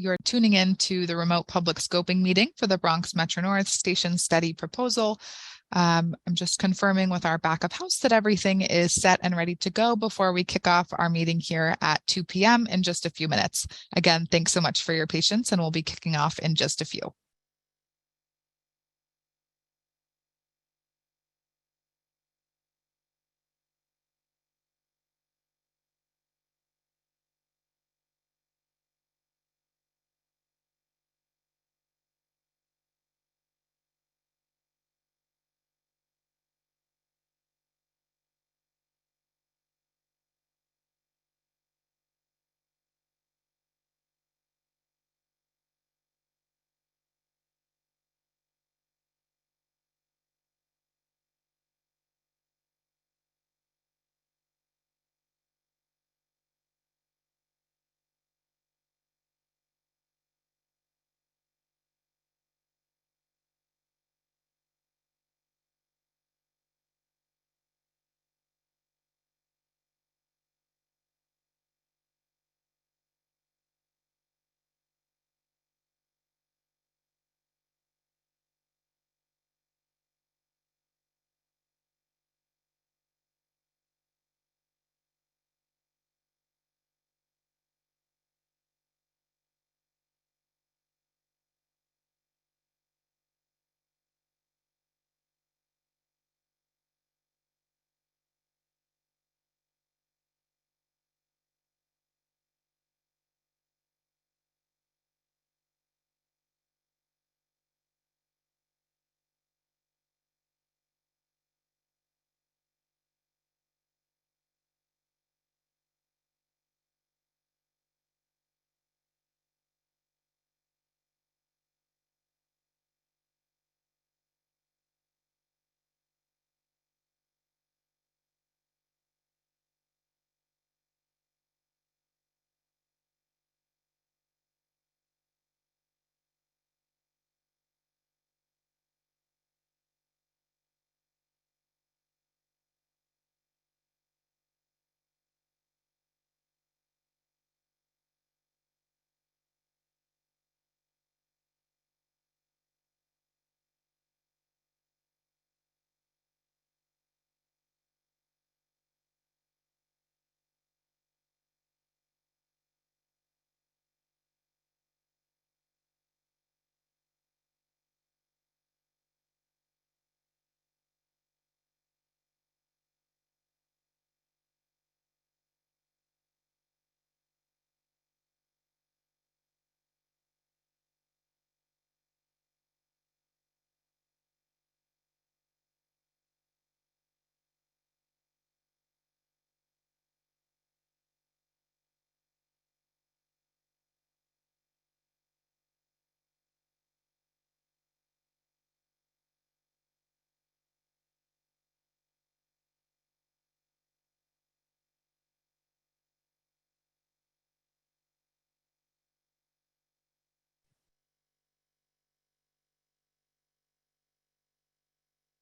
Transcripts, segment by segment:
You're tuning in to the remote public scoping meeting for the Bronx MetroNorth Station Study Proposal. I'm just confirming with our back of house that everything is set and ready to go before we kick off our meeting here at 2 p.m. in just a few minutes. Again, thanks so much for your patience, and we'll be kicking off in just a few.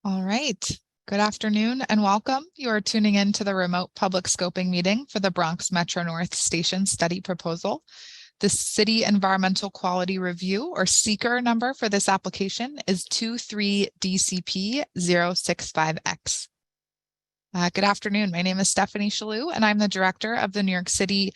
All right. Good afternoon and welcome. You are tuning in to the remote public scoping meeting for the Bronx MetroNorth Station Study Proposal. The City Environmental Quality Review, or CEQR number for this application is 23DCP065X. Good afternoon. My name is Stephanie Shalou, and I'm the director of the New York City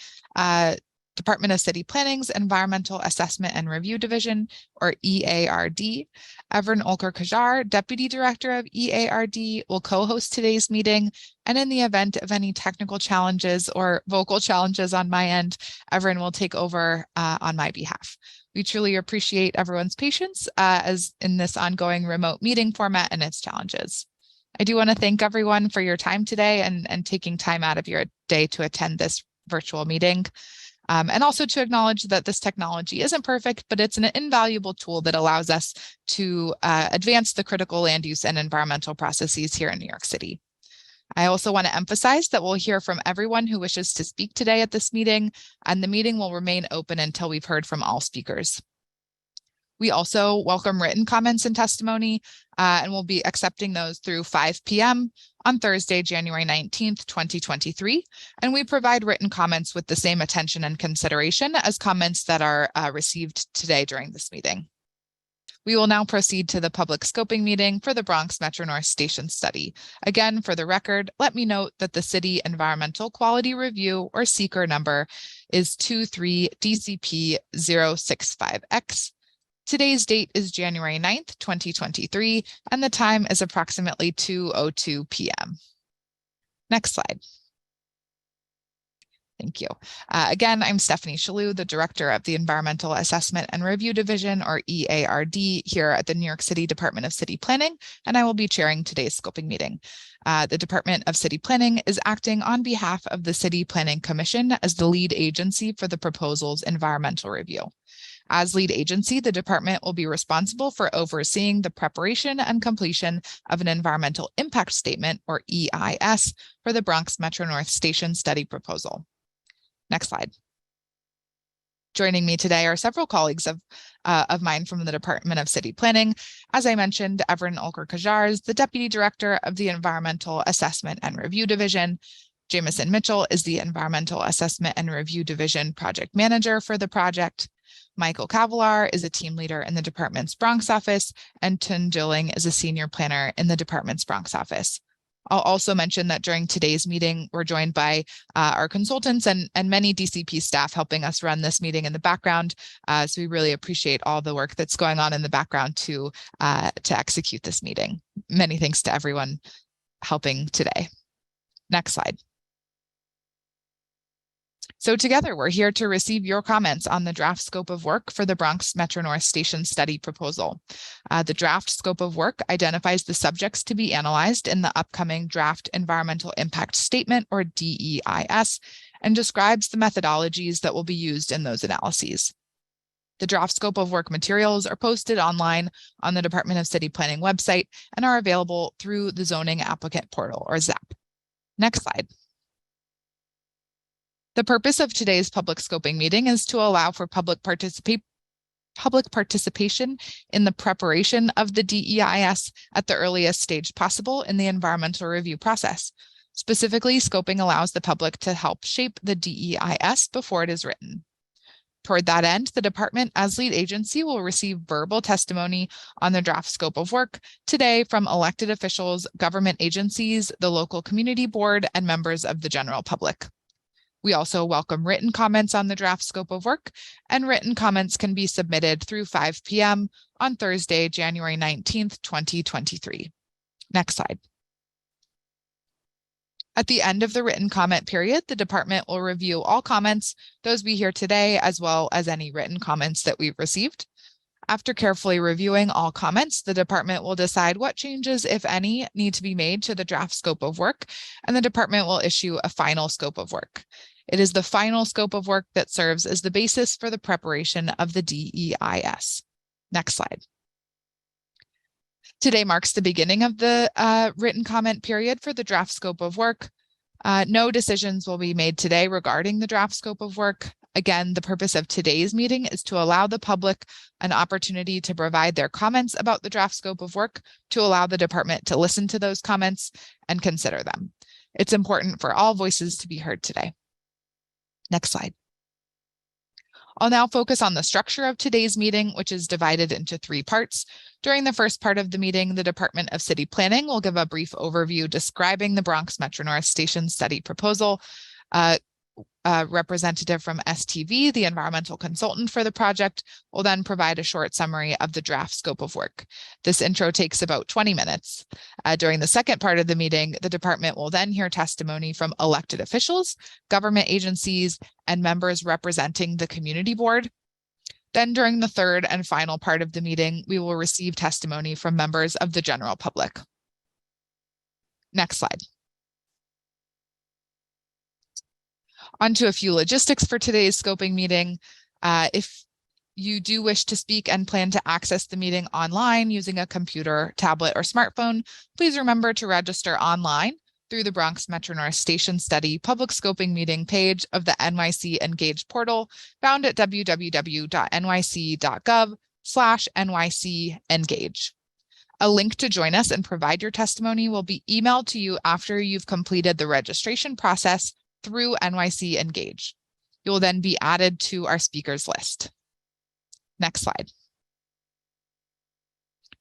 Department of City Planning's Environmental Assessment and Review Division, or EARD. Evren Olker-Kajar, Deputy Director of EARD, will co-host today's meeting. And in the event of any technical challenges or vocal challenges on my end, Evren will take over on my behalf. We truly appreciate everyone's patience as in this ongoing remote meeting format and its challenges. I do want to thank everyone for your time today and taking time out of your day to attend this virtual meeting. And also to acknowledge that this technology isn't perfect, but it's an invaluable tool that allows us to advance the critical land use and environmental processes here in New York City. I also want to emphasize that we'll hear from everyone who wishes to speak today at this meeting, and the meeting will remain open until we've heard from all speakers. We also welcome written comments and testimony, and we'll be accepting those through 5 p.m. on Thursday, January 19th, 2023, and we provide written comments with the same attention and consideration as comments that are received today during this meeting. We will now proceed to the public scoping meeting for the Bronx MetroNorth Station Study. Again, for the record, let me note that the City Environmental Quality Review, or CEQR number, is 23DCP065X. Today's date is January 9th, 2023, and the time is approximately 2:02 p.m. Next slide. Thank you. Again, I'm Stephanie Shalou, the Director of the Environmental Assessment and Review Division, or EARD, here at the New York City Department of City Planning, and I will be chairing today's scoping meeting. The Department of City Planning is acting on behalf of the City Planning Commission as the lead agency for the proposal's environmental review. As lead agency, the department will be responsible for overseeing the preparation and completion of an environmental impact statement, or EIS, for the Bronx MetroNorth Station Study proposal. Next slide. Joining me today are several colleagues of mine from the Department of City Planning. As I mentioned, Evren Olker-Kajars, the Deputy Director of the Environmental Assessment and Review Division. Jameson Mitchell is the Environmental Assessment and Review Division Project Manager for the project. Michael Cavalar is a team leader in the department's Bronx office, and Tun Dilling is a senior planner in the department's Bronx office. I'll also mention that during today's meeting, we're joined by our consultants and many DCP staff helping us run this meeting in the background. So we really appreciate all the work that's going on in the background to execute this meeting. Many thanks to everyone helping today. Next slide. So together, we're here to receive your comments on the draft scope of work for the Bronx MetroNorth Station Study proposal. The draft scope of work identifies the subjects to be analyzed in the upcoming Draft Environmental Impact Statement, or DEIS, and describes the methodologies that will be used in those analyses. The draft scope of work materials are posted online on the Department of City Planning website and are available through the Zoning Applicant Portal, or ZAP. Next slide. The purpose of today's public scoping meeting is to allow for public participation in the preparation of the DEIS at the earliest stage possible in the environmental review process. Specifically, scoping allows the public to help shape the DEIS before it is written. Toward that end, the department, as lead agency, will receive verbal testimony on the draft scope of work today from elected officials, government agencies, the local community board, and members of the general public. We also welcome written comments on the draft scope of work, and written comments can be submitted through 5 p.m. on Thursday, January 19th, 2023. Next slide. At the end of the written comment period, the department will review all comments, those we hear today, as well as any written comments that we've received. After carefully reviewing all comments, the department will decide what changes, if any, need to be made to the draft scope of work, and the department will issue a final scope of work. It is the final scope of work that serves as the basis for the preparation of the DEIS. Next slide. Today marks the beginning of the written comment period for the draft scope of work. No decisions will be made today regarding the draft scope of work. Again, the purpose of today's meeting is to allow the public an opportunity to provide their comments about the draft scope of work, to allow the department to listen to those comments and consider them. It's important for all voices to be heard today. Next slide. I'll now focus on the structure of today's meeting, which is divided into 3 parts. During the first part of the meeting, the Department of City Planning will give a brief overview describing the Bronx MetroNorth Station Study proposal. Representative from STV, the environmental consultant for the project, will then provide a short summary of the draft scope of work. This intro takes about 20 minutes. During the second part of the meeting, the department will then hear testimony from elected officials, government agencies, and members representing the community board. Then during the third and final part of the meeting, we will receive testimony from members of the general public. Next slide. On to a few logistics for today's scoping meeting. If you do wish to speak and plan to access the meeting online using a computer, tablet, or smartphone, please remember to register online through the Bronx MetroNorth Station Study public scoping meeting page of the NYC Engage portal, found at www.nyc.gov/NYC Engage. A link to join us and provide your testimony will be emailed to you after you've completed the registration process through NYC Engage. You will then be added to our speakers list. Next slide.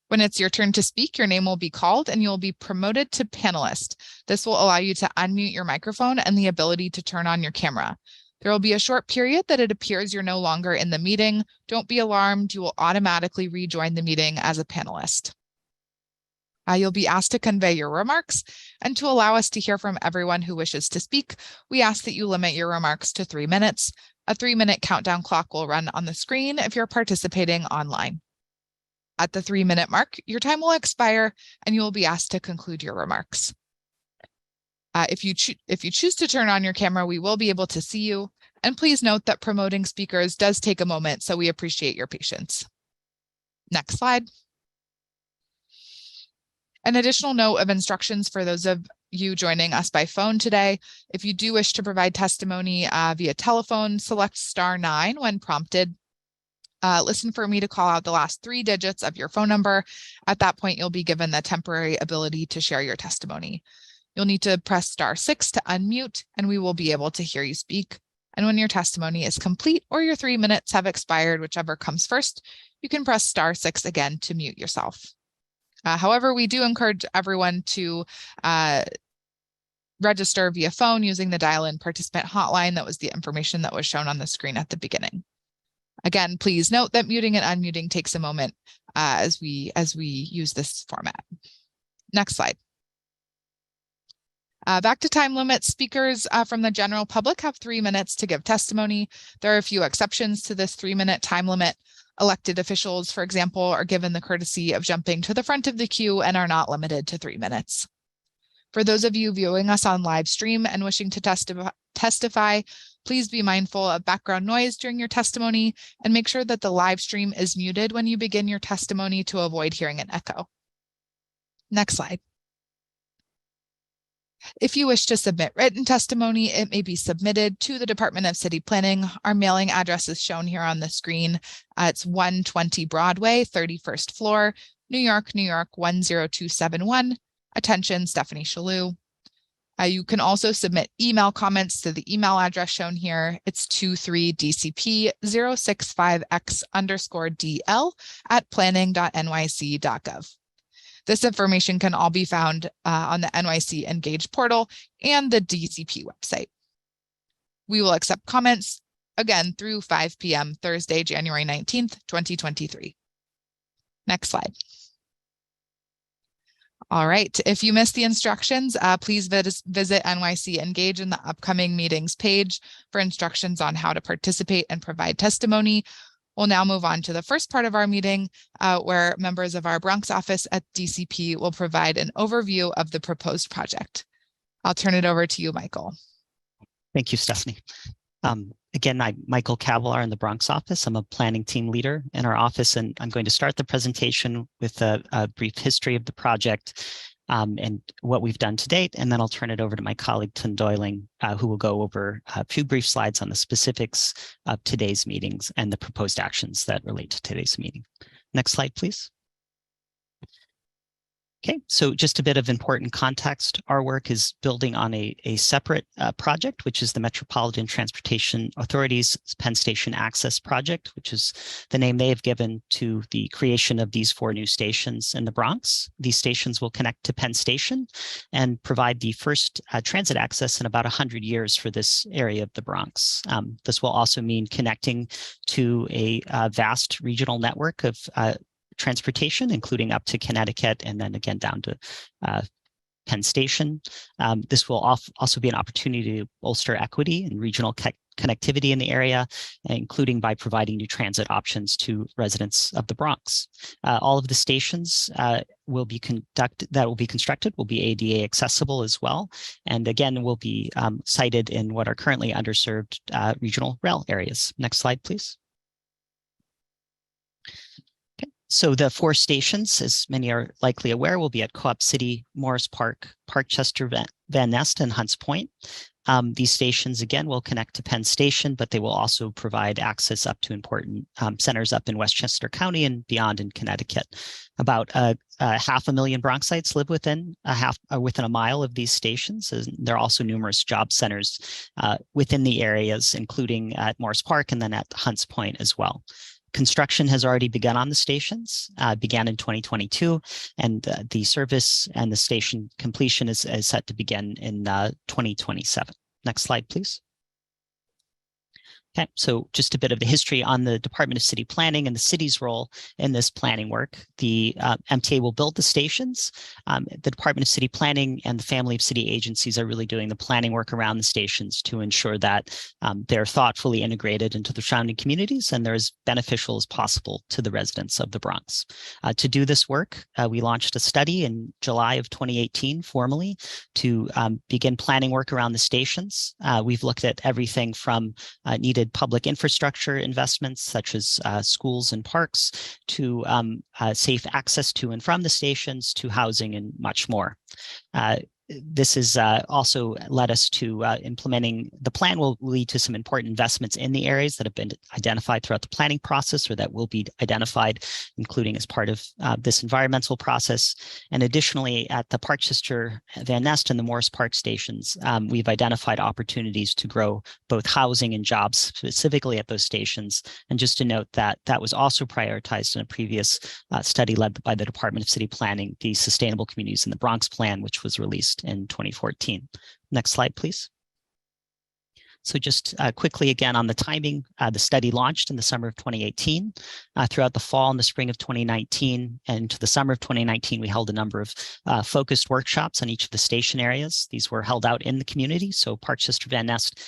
When it's your turn to speak, your name will be called and you'll be promoted to panelist. This will allow you to unmute your microphone and the ability to turn on your camera. There will be a short period that it appears you're no longer in the meeting. Don't be alarmed. You will automatically rejoin the meeting as a panelist. You'll be asked to convey your remarks, and to allow us to hear from everyone who wishes to speak, we ask that you limit your remarks to 3 minutes. A 3-minute countdown clock will run on the screen if you're participating online. At the 3-minute mark, your time will expire and you will be asked to conclude your remarks. If you choose to turn on your camera, we will be able to see you. And please note that promoting speakers does take a moment, so we appreciate your patience. Next slide. An additional note of instructions for those of you joining us by phone today. If you do wish to provide testimony via telephone, select *9 when prompted. Listen for me to call out the last 3 digits of your phone number. At that point, you'll be given the temporary ability to share your testimony. You'll need to press *6 to unmute, and we will be able to hear you speak. And when your testimony is complete or your 3 minutes have expired, whichever comes first, you can press *6 again to mute yourself. However, we do encourage everyone to register via phone using the dial-in participant hotline. That was the information that was shown on the screen at the beginning. Again, please note that muting and unmuting takes a moment as we use this format. Next slide. Back to time limits. Speakers from the general public have 3 minutes to give testimony. There are a few exceptions to this 3-minute time limit. Elected officials, for example, are given the courtesy of jumping to the front of the queue and are not limited to 3 minutes. For those of you viewing us on live stream and wishing to testify, please be mindful of background noise during your testimony and make sure that the live stream is muted when you begin your testimony to avoid hearing an echo. Next slide. If you wish to submit written testimony, it may be submitted to the Department of City Planning. Our mailing address is shown here on the screen. It's 120 Broadway, 31st floor, New York, New York, 10271. Attention, Stephanie Shalou. You can also submit email comments to the email address shown here. It's 23dcp065x_DL@planning.nyc.gov. This information can all be found on the NYC Engage portal and the DCP website. We will accept comments again through 5 p.m. Thursday, January 19th, 2023. Next slide. All right, if you missed the instructions, please visit NYC Engage in the upcoming meetings page for instructions on how to participate and provide testimony. We'll now move on to the first part of our meeting, where members of our Bronx office at DCP will provide an overview of the proposed project. I'll turn it over to you, Michael. Thank you, Stephanie. Again, I'm Michael Cavalar in the Bronx office. I'm a planning team leader in our office, and I'm going to start the presentation with a brief history of the project and what we've done to date, and then I'll turn it over to my colleague, Tim Doyling, who will go over a few brief slides on the specifics of today's meetings and the proposed actions that relate to today's meeting. Next slide, please. Okay, so just a bit of important context. Our work is building on a separate project, which is the Metropolitan Transportation Authority's Penn Station Access Project, which is the name they have given to the creation of these 4 new stations in the Bronx. These stations will connect to Penn Station and provide the first transit access in about 100 years for this area of the Bronx. This will also mean connecting to a vast regional network of transportation, including up to Connecticut and then again down to Penn Station. This will also be an opportunity to bolster equity and regional connectivity in the area, including by providing new transit options to residents of the Bronx. All of the stations that will be constructed will be ADA accessible as well, and again will be sited in what are currently underserved regional rail areas. Next slide, please. So the 4 stations, as many are likely aware, will be at Co-op City, Morris Park, Parkchester, Van Nest, and Hunts Point. These stations, again, will connect to Penn Station, but they will also provide access up to important centers up in Westchester County and beyond in Connecticut. About 500,000 Bronxites live within a mile of these stations. And there are also numerous job centers within the areas, including at Morris Park and then at Hunts Point as well. Construction has already begun on the stations, began in 2022, and the service and the station completion is set to begin in 2027. Next slide, please. Okay, so just a bit of the history on the Department of City Planning and the city's role in this planning work. The MTA will build the stations. The Department of City Planning and the family of city agencies are really doing the planning work around the stations to ensure that they're thoughtfully integrated into the surrounding communities and they're as beneficial as possible to the residents of the Bronx. To do this work, we launched a study in July of 2018 formally to begin planning work around the stations. We've looked at everything from needed public infrastructure investments such as schools and parks to safe access to and from the stations to housing and much more. This has also led us to implementing the plan will lead to some important investments in the areas that have been identified throughout the planning process or that will be identified, including as part of this environmental process. And additionally, at the Parkchester, Van Nest, and the Morris Park stations, we've identified opportunities to grow both housing and jobs specifically at those stations. And just to note that that was also prioritized in a previous study led by the Department of City Planning, the Sustainable Communities in the Bronx Plan, which was released in 2014. Next slide, please. So just quickly again on the timing, the study launched in the summer of 2018. Throughout the fall and the spring of 2019 and into the summer of 2019, we held a number of focused workshops on each of the station areas. These were held out in the community. So Parkchester, Van Nest,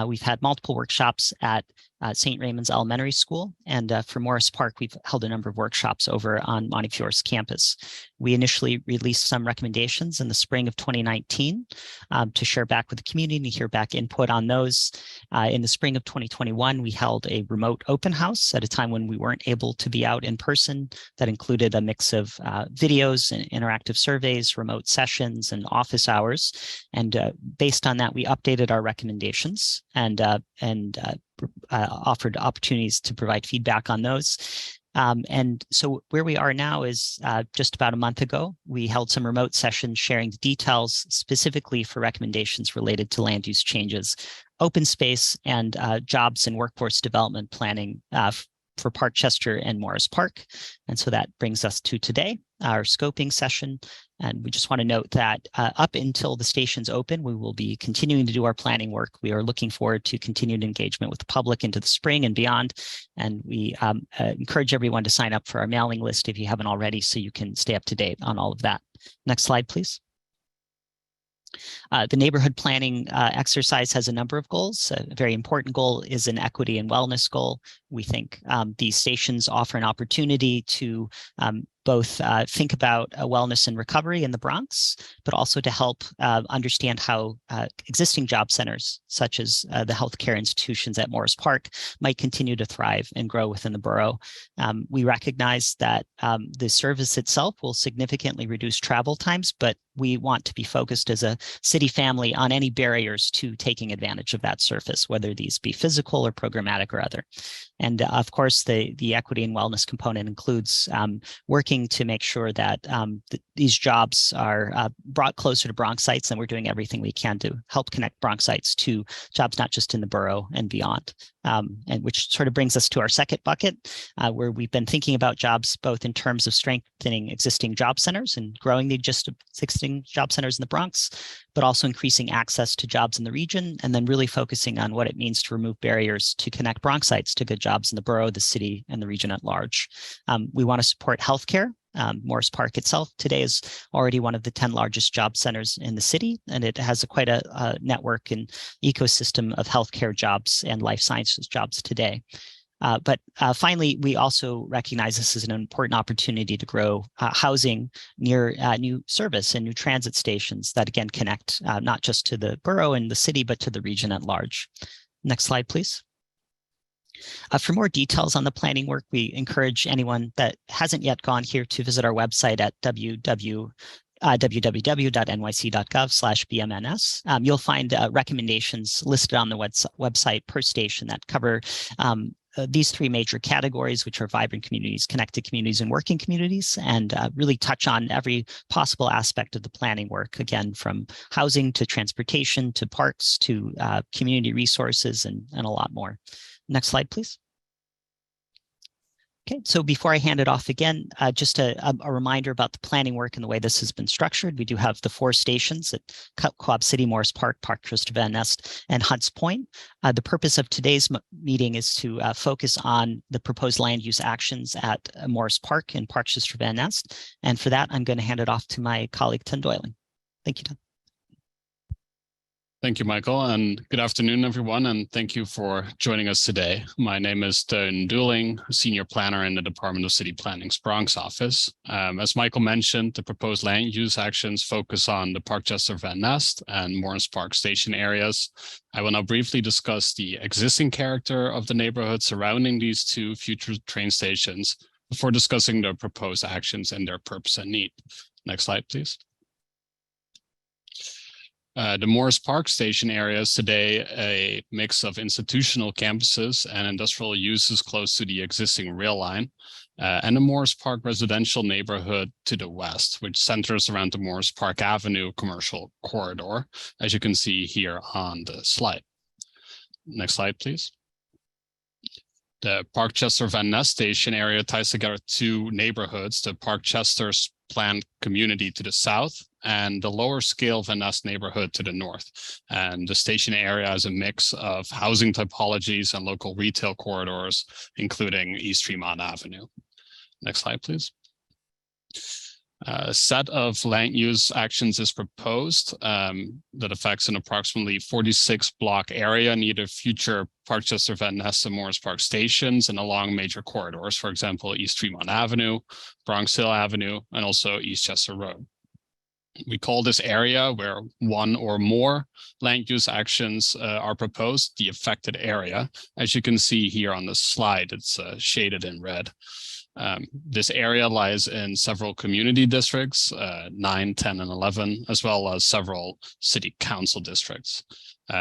we've had multiple workshops at St. Raymond's Elementary School. And for Morris Park, we've held a number of workshops over on Montefiore's campus. We initially released some recommendations in the spring of 2019 to share back with the community and hear back input on those. In the spring of 2021, we held a remote open house at a time when we weren't able to be out in person. That included a mix of videos and interactive surveys, remote sessions, and office hours. And based on that, we updated our recommendations and offered opportunities to provide feedback on those. And so where we are now is just about a month ago, we held some remote sessions sharing the details specifically for recommendations related to land use changes, open space, and jobs and workforce development planning for Parkchester and Morris Park. And so that brings us to today, our scoping session. And we just want to note that up until the stations open, we will be continuing to do our planning work. We are looking forward to continued engagement with the public into the spring and beyond. And we encourage everyone to sign up for our mailing list if you haven't already, so you can stay up to date on all of that. Next slide, please. The neighborhood planning exercise has a number of goals. A very important goal is an equity and wellness goal. We think these stations offer an opportunity to both think about wellness and recovery in the Bronx, but also to help understand how existing job centers, such as the healthcare institutions at Morris Park, might continue to thrive and grow within the borough. We recognize that the service itself will significantly reduce travel times, but we want to be focused as a city family on any barriers to taking advantage of that service, whether these be physical or programmatic or other. And of course, the equity and wellness component includes working to make sure that these jobs are brought closer to Bronxites, and we're doing everything we can to help connect Bronxites to jobs not just in the borough and beyond. And which sort of brings us to our second bucket, where we've been thinking about jobs both in terms of strengthening existing job centers and growing the existing job centers in the Bronx, but also increasing access to jobs in the region, and then really focusing on what it means to remove barriers to connect Bronxites to good jobs in the borough, the city, and the region at large. We want to support healthcare. Morris Park itself today is already one of the 10 largest job centers in the city, and it has quite a network and ecosystem of healthcare jobs and life sciences jobs today. But finally, we also recognize this as an important opportunity to grow housing near new service and new transit stations that, again, connect not just to the borough and the city, but to the region at large. Next slide, please. For more details on the planning work, we encourage anyone that hasn't yet gone here to visit our website at www.cqr www.nyc.gov/BMNS. You'll find recommendations listed on the website per station that cover these three major categories, which are vibrant communities, connected communities, and working communities, and really touch on every possible aspect of the planning work, again, from housing to transportation to parks to community resources and a lot more. Next slide, please. Okay, so before I hand it off again, just a reminder about the planning work and the way this has been structured. We do have the 4 stations at Co-op City, Morris Park, Park Christopher Van Nest, and Hunts Point. The purpose of today's meeting is to focus on the proposed land use actions at Morris Park and Park Christopher Van Nest. And for that, I'm going to hand it off to my colleague, Tim Doyling. Thank you, Tim. Thank you, Michael, and good afternoon, everyone, and thank you for joining us today. My name is Teun Doyling, Senior Planner in the Department of City Planning's Bronx office. As Michael mentioned, the proposed land use actions focus on the Park Chester Van Nest and Morris Park station areas. I will now briefly discuss the existing character of the neighborhood surrounding these 2 future train stations before discussing the proposed actions and their purpose and need. Next slide, please. The Morris Park station area is today a mix of institutional campuses and industrial uses close to the existing rail line, and the Morris Park residential neighborhood to the west, which centers around the Morris Park Avenue commercial corridor, as you can see here on the slide. Next slide, please. The Park Chester Van Nest station area ties together 2 neighborhoods, the Park Chester's planned community to the south and the lower scale Van Nest neighborhood to the north. And the station area is a mix of housing typologies and local retail corridors, including East Tremont Avenue. Next slide, please. A set of land use actions is proposed that affects an approximately 46 block area near the future Park Chester Van Nest and Morris Park stations and along major corridors, for example, East Tremont Avenue, Bronx Hill Avenue, and also East Chester Road. We call this area where 1 or more land use actions are proposed the affected area. As you can see here on the slide, it's shaded in red. This area lies in several community districts, 9, 10, and 11, as well as several city council districts.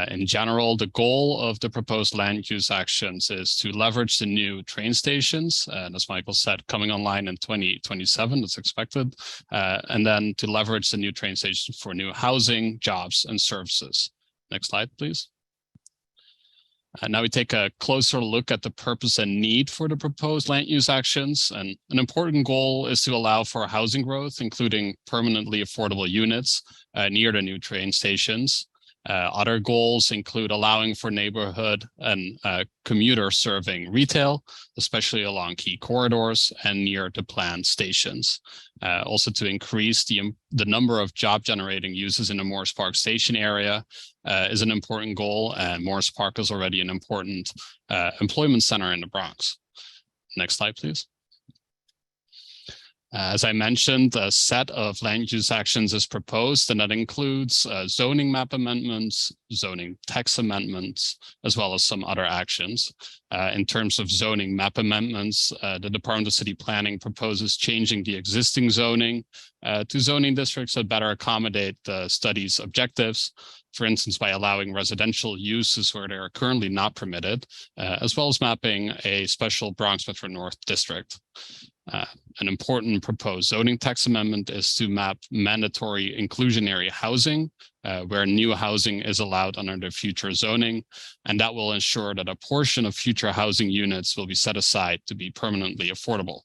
In general, the goal of the proposed land use actions is to leverage the new train stations, and as Michael said, coming online in 2027, that's expected, and then to leverage the new train stations for new housing, jobs, and services. Next slide, please. Now we take a closer look at the purpose and need for the proposed land use actions. And an important goal is to allow for housing growth, including permanently affordable units near the new train stations. Other goals include allowing for neighborhood and commuter serving retail, especially along key corridors and near the planned stations. Also to increase the number of job generating uses in the Morris Park station area is an important goal, and Morris Park is already an important employment center in the Bronx. Next slide, please. As I mentioned, a set of land use actions is proposed, and that includes zoning map amendments, zoning text amendments, as well as some other actions. In terms of zoning map amendments, the Department of City Planning proposes changing the existing zoning to zoning districts that better accommodate the study's objectives, for instance, by allowing residential uses where they are currently not permitted, as well as mapping a special Bronx MetroNorth district. An important proposed zoning text amendment is to map mandatory inclusionary housing, where new housing is allowed under the future zoning, and that will ensure that a portion of future housing units will be set aside to be permanently affordable.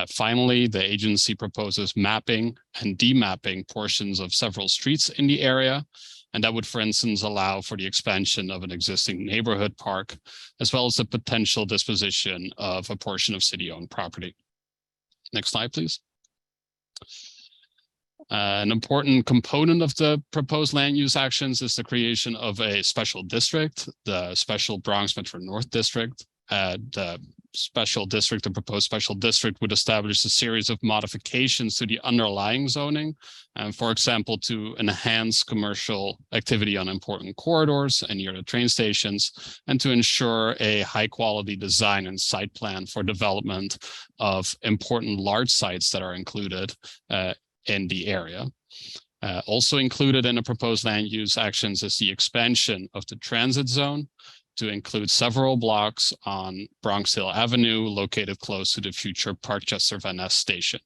Finally, the agency proposes mapping and demapping portions of several streets in the area, and that would, for instance, allow for the expansion of an existing neighborhood park, as well as the potential disposition of a portion of city-owned property. Next slide, please. An important component of the proposed land use actions is the creation of a special district, the special Bronx MetroNorth district. The proposed special district would establish a series of modifications to the underlying zoning, for example, to enhance commercial activity on important corridors and near the train stations, and to ensure a high quality design and site plan for development of important large sites that are included in the area. Also included in the proposed land use actions is the expansion of the transit zone to include several blocks on Bronx Hill Avenue, located close to the future Parkchester Van Ness station.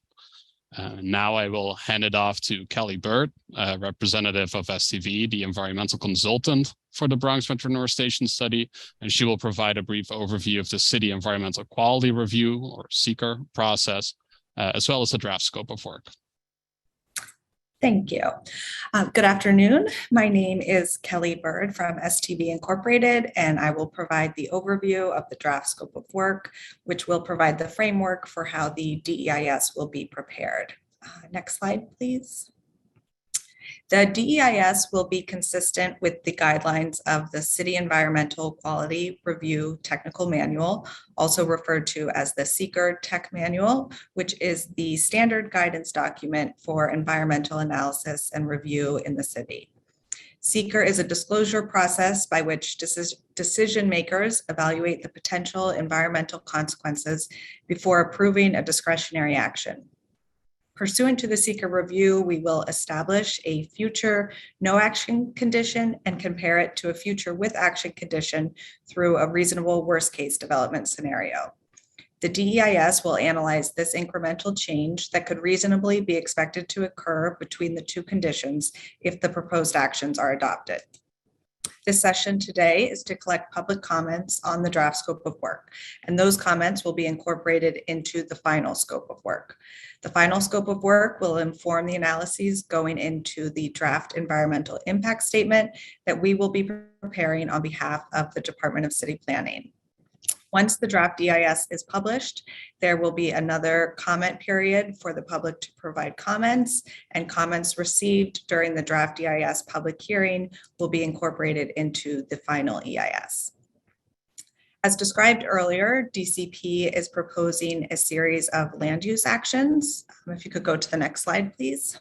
Now I will hand it off to Kelly Bird, representative of STV, the environmental consultant for the Bronx MetroNorth Station study, and she will provide a brief overview of the City Environmental Quality Review, or CEQR, process, as well as the draft scope of work. Thank you. Good afternoon. My name is Kelly Bird from STV Incorporated, and I will provide the overview of the draft scope of work, which will provide the framework for how the DEIS will be prepared. Next slide, please. The DEIS will be consistent with the guidelines of the City Environmental Quality Review Technical Manual, also referred to as the CEQR Tech Manual, which is the standard guidance document for environmental analysis and review in the city. CEQR is a disclosure process by which decision makers evaluate the potential environmental consequences before approving a discretionary action. Pursuant to the CEQR review, we will establish a future no action condition and compare it to a future with action condition through a reasonable worst case development scenario. The DEIS will analyze this incremental change that could reasonably be expected to occur between the two conditions if the proposed actions are adopted. This session today is to collect public comments on the draft scope of work, and those comments will be incorporated into the final scope of work. The final scope of work will inform the analyses going into the draft environmental impact statement that we will be preparing on behalf of the Department of City Planning. Once the draft DEIS is published, there will be another comment period for the public to provide comments, and comments received during the draft DEIS public hearing will be incorporated into the final EIS. As described earlier, DCP is proposing a series of land use actions. If you could go to the next slide, please.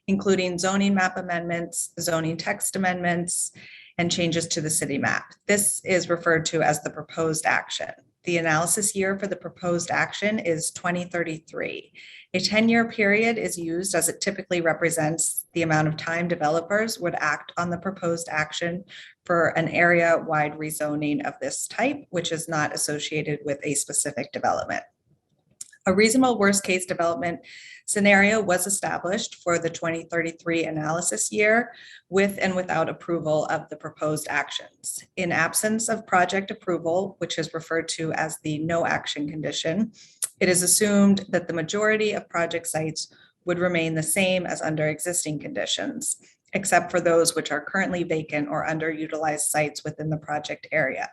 Including zoning map amendments, zoning text amendments, and changes to the city map. This is referred to as the proposed action. The analysis year for the proposed action is 2033. A 10-year period is used as it typically represents the amount of time developers would act on the proposed action for an area-wide rezoning of this type, which is not associated with a specific development. A reasonable worst-case development scenario was established for the 2033 analysis year with and without approval of the proposed actions. In absence of project approval, which is referred to as the no action condition, it is assumed that the majority of project sites would remain the same as under existing conditions, except for those which are currently vacant or underutilized sites within the project area.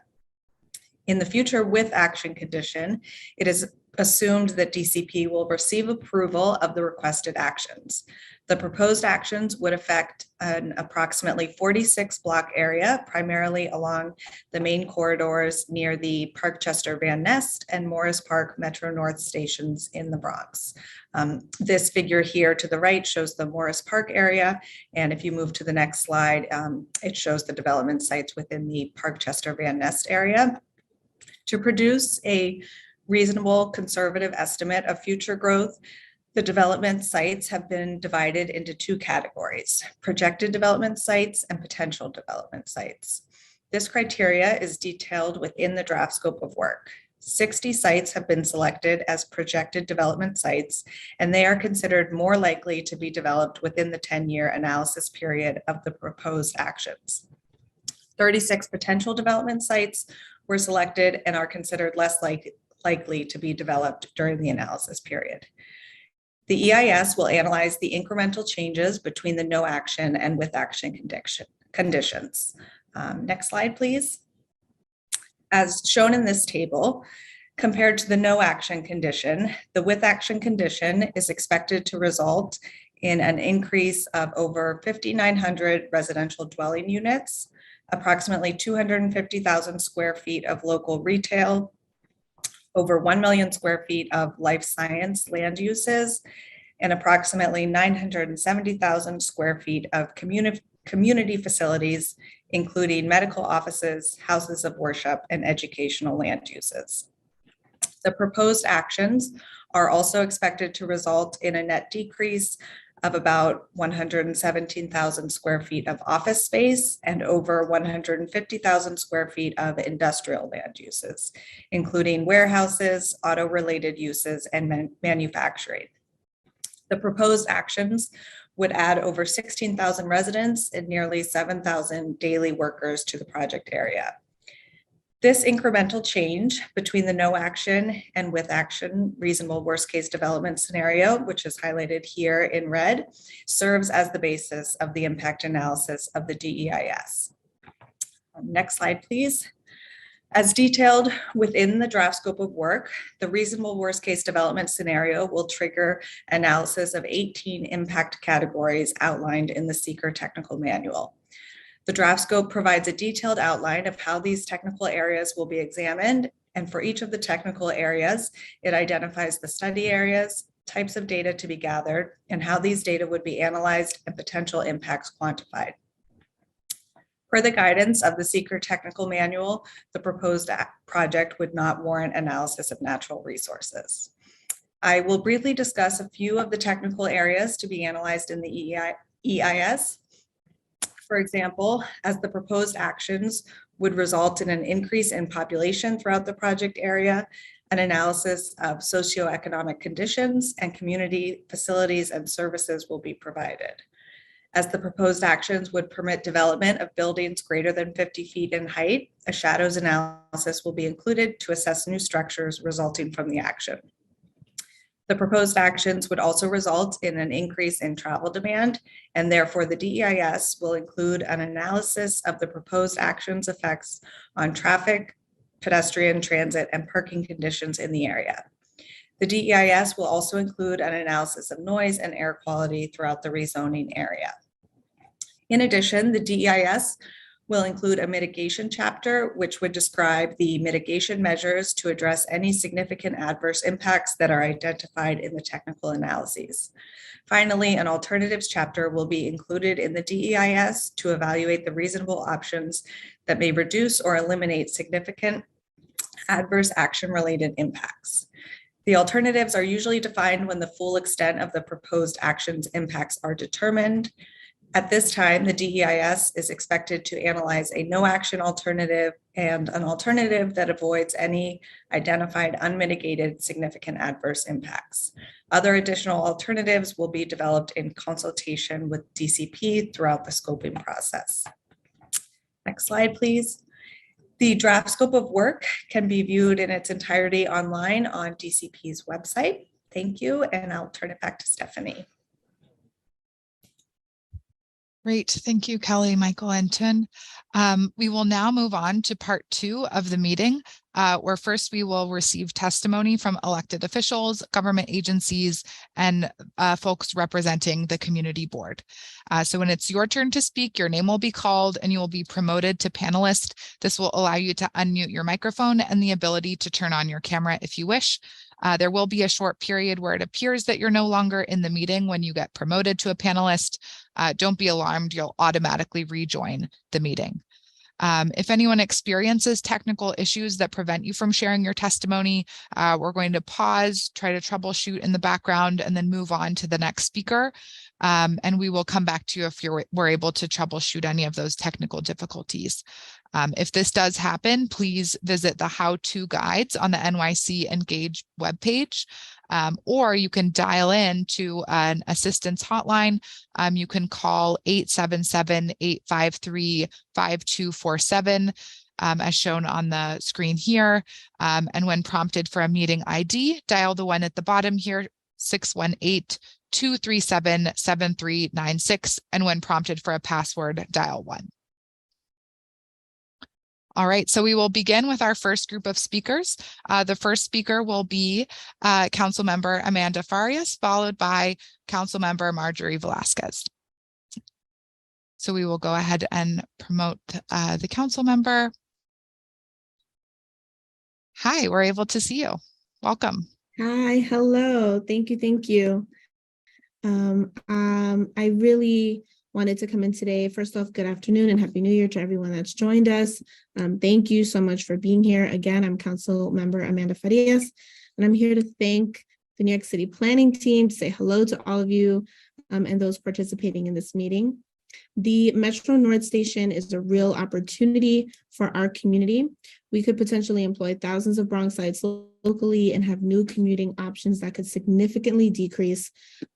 In the future with action condition, it is assumed that DCP will receive approval of the requested actions. The proposed actions would affect an approximately 46 block area, primarily along the main corridors near the Parkchester Van Ness and Morris Park MetroNorth stations in the Bronx. This figure here to the right shows the Morris Park area, and if you move to the next slide, it shows the development sites within the Parkchester Van Ness area. To produce a reasonable conservative estimate of future growth, the development sites have been divided into two categories: projected development sites and potential development sites. This criteria is detailed within the draft scope of work. 60 sites have been selected as projected development sites, and they are considered more likely to be developed within the 10-year analysis period of the proposed actions. 36 potential development sites were selected and are considered less likely to be developed during the analysis period. The EIS will analyze the incremental changes between the no action and with action conditions. Next slide, please. As shown in this table, compared to the no action condition, the with action condition is expected to result in an increase of over 5,900 residential dwelling units, approximately 250,000 square feet of local retail, over 1 million square feet of life science land uses, and approximately 970,000 square feet of community facilities, including medical offices, houses of worship, and educational land uses. The proposed actions are also expected to result in a net decrease of about 117,000 square feet of office space and over 150,000 square feet of industrial land uses, including warehouses, auto-related uses, and manufacturing. The proposed actions would add over 16,000 residents and nearly 7,000 daily workers to the project area. This incremental change between the no action and with action reasonable worst case development scenario, which is highlighted here in red, serves as the basis of the impact analysis of the DEIS. Next slide, please. As detailed within the draft scope of work, the reasonable worst case development scenario will trigger analysis of 18 impact categories outlined in the CEQR technical manual. The draft scope provides a detailed outline of how these technical areas will be examined, and for each of the technical areas, it identifies the study areas, types of data to be gathered, and how these data would be analyzed and potential impacts quantified. Per the guidance of the CEQR technical manual, the proposed project would not warrant analysis of natural resources. I will briefly discuss a few of the technical areas to be analyzed in the EIS. For example, as the proposed actions would result in an increase in population throughout the project area, an analysis of socioeconomic conditions and community facilities and services will be provided. As the proposed actions would permit development of buildings greater than 50 feet in height, a shadows analysis will be included to assess new structures resulting from the action. The proposed actions would also result in an increase in travel demand, and therefore the DEIS will include an analysis of the proposed actions effects on traffic, pedestrian transit, and parking conditions in the area. The DEIS will also include an analysis of noise and air quality throughout the rezoning area. In addition, the DEIS will include a mitigation chapter, which would describe the mitigation measures to address any significant adverse impacts that are identified in the technical analyses. Finally, an alternatives chapter will be included in the DEIS to evaluate the reasonable options that may reduce or eliminate significant adverse action-related impacts. The alternatives are usually defined when the full extent of the proposed actions impacts are determined. At this time, the DEIS is expected to analyze a no action alternative and an alternative that avoids any identified unmitigated significant adverse impacts. Other additional alternatives will be developed in consultation with DCP throughout the scoping process. Next slide, please. The draft scope of work can be viewed in its entirety online on DCP's website. Thank you, and I'll turn it back to Stephanie. Great. Thank you, Kelly, Michael, and Tin. We will now move on to part 2 of the meeting, where first we will receive testimony from elected officials, government agencies, and folks representing the community board. So when it's your turn to speak, your name will be called and you will be promoted to panelist. This will allow you to unmute your microphone and the ability to turn on your camera if you wish. There will be a short period where it appears that you're no longer in the meeting when you get promoted to a panelist. Don't be alarmed, you'll automatically rejoin the meeting. If anyone experiences technical issues that prevent you from sharing your testimony, we're going to pause, try to troubleshoot in the background, and then move on to the next speaker. And we will come back to you if we're able to troubleshoot any of those technical difficulties. If this does happen, please visit the how-to guides on the NYC Engage webpage, or you can dial in to an assistance hotline. You can call 877-853-5247, as shown on the screen here. And when prompted for a meeting ID, dial the one at the bottom here, 618-237-7396. And when prompted for a password, dial 1. All right, so we will begin with our first group of speakers. The first speaker will be Councilmember Amanda Farias, followed by Councilmember Marjorie Velasquez. So we will go ahead and promote the council member. Hi, we're able to see you. Welcome. Hi, hello. Thank you. I really wanted to come in today. First off, good afternoon and Happy New Year to everyone that's joined us. Thank you so much for being here. Again, I'm Council Member Amanda Farias, and I'm here to thank the New York City Planning Team, to say hello to all of you and those participating in this meeting. The MetroNorth station is a real opportunity for our community. We could potentially employ thousands of Bronxites locally and have new commuting options that could significantly decrease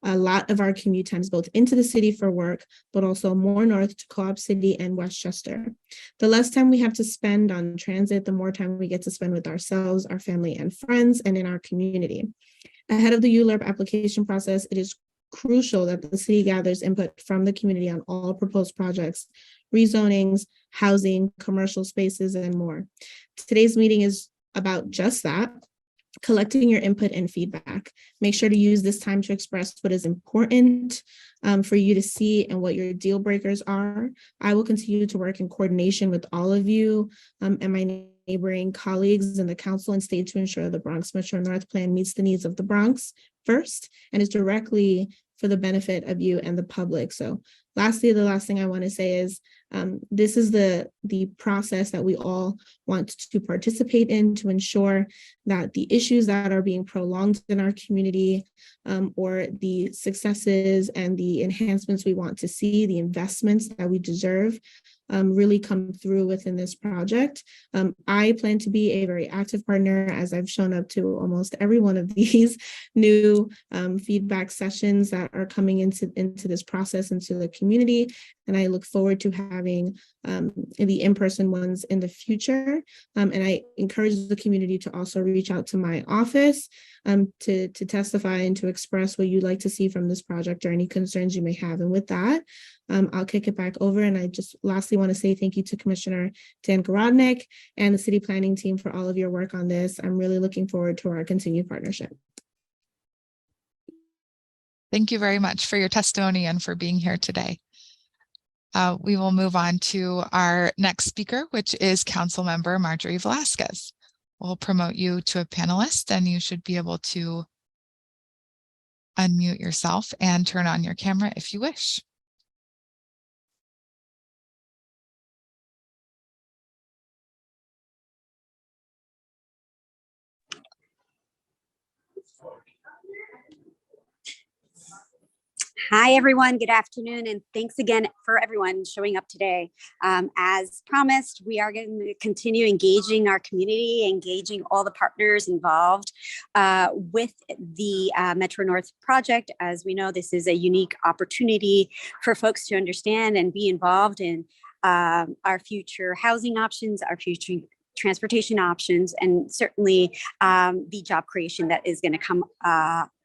a lot of our commute times, both into the city for work, but also more north to Co-op City and Westchester. The less time we have to spend on transit, the more time we get to spend with ourselves, our family and friends, and in our community. Ahead of the ULURP application process, it is crucial that the city gathers input from the community on all proposed projects, rezonings, housing, commercial spaces, and more. Today's meeting is about just that, collecting your input and feedback. Make sure to use this time to express what is important for you to see and what your deal breakers are. I will continue to work in coordination with all of you and my neighboring colleagues in the council and state to ensure the Bronx Metro North Plan meets the needs of the Bronx first and is directly for the benefit of you and the public. So lastly, the last thing I want to say is this is the process that we all want to participate in to ensure that the issues that are being prolonged in our community or the successes and the enhancements we want to see, the investments that we deserve, really come through within this project. I plan to be a very active partner, as I've shown up to almost every one of these new feedback sessions that are coming into this process, into the community. And I look forward to having the in-person ones in the future. And I encourage the community to also reach out to my office to testify and to express what you'd like to see from this project or any concerns you may have. And with that, I'll kick it back over. And I just lastly want to say thank you to Commissioner Dan Garodnick and the city planning team for all of your work on this. I'm really looking forward to our continued partnership. Thank you very much for your testimony and for being here today. We will move on to our next speaker, which is Council Member Marjorie Velasquez. We'll promote you to a panelist, and you should be able to unmute yourself and turn on your camera if you wish. Hi, everyone. Good afternoon. And thanks again for everyone showing up today. As promised, we are going to continue engaging our community, engaging all the partners involved with the MetroNorth project. As we know, this is a unique opportunity for folks to understand and be involved in our future housing options, our future transportation options, and certainly the job creation that is going to come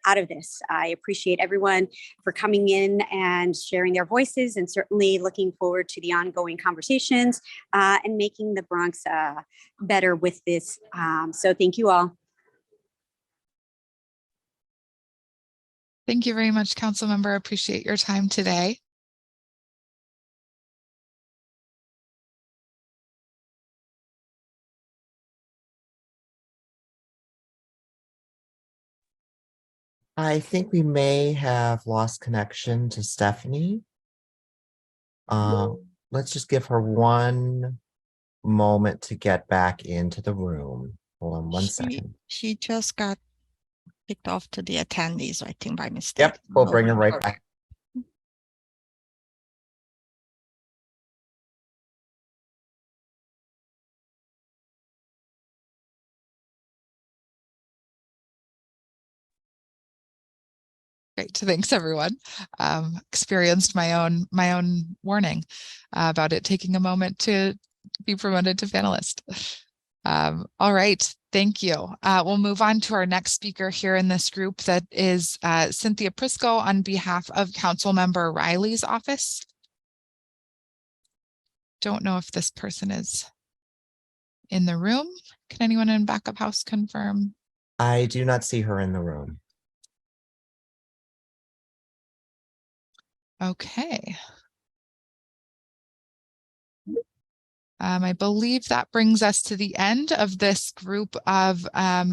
out of this. I appreciate everyone for coming in and sharing their voices, and certainly looking forward to the ongoing conversations and making the Bronx better with this. So thank you all. Thank you very much, Council Member. Appreciate your time today. I think we may have lost connection to Stephanie. Let's just give her one moment to get back into the room. Hold on one second. She just got picked off to the attendees, I think, by mistake. Yep, we'll bring her right back. Great. Thanks, everyone. Experienced my own warning about it taking a moment to be promoted to panelist. All right. Thank you. We'll move on to our next speaker here in this group. That is Cynthia Prisco on behalf of Council Member Riley's office. Don't know if this person is in the room. Can anyone in backup house confirm? I do not see her in the room. Okay. I believe that brings us to the end of this group of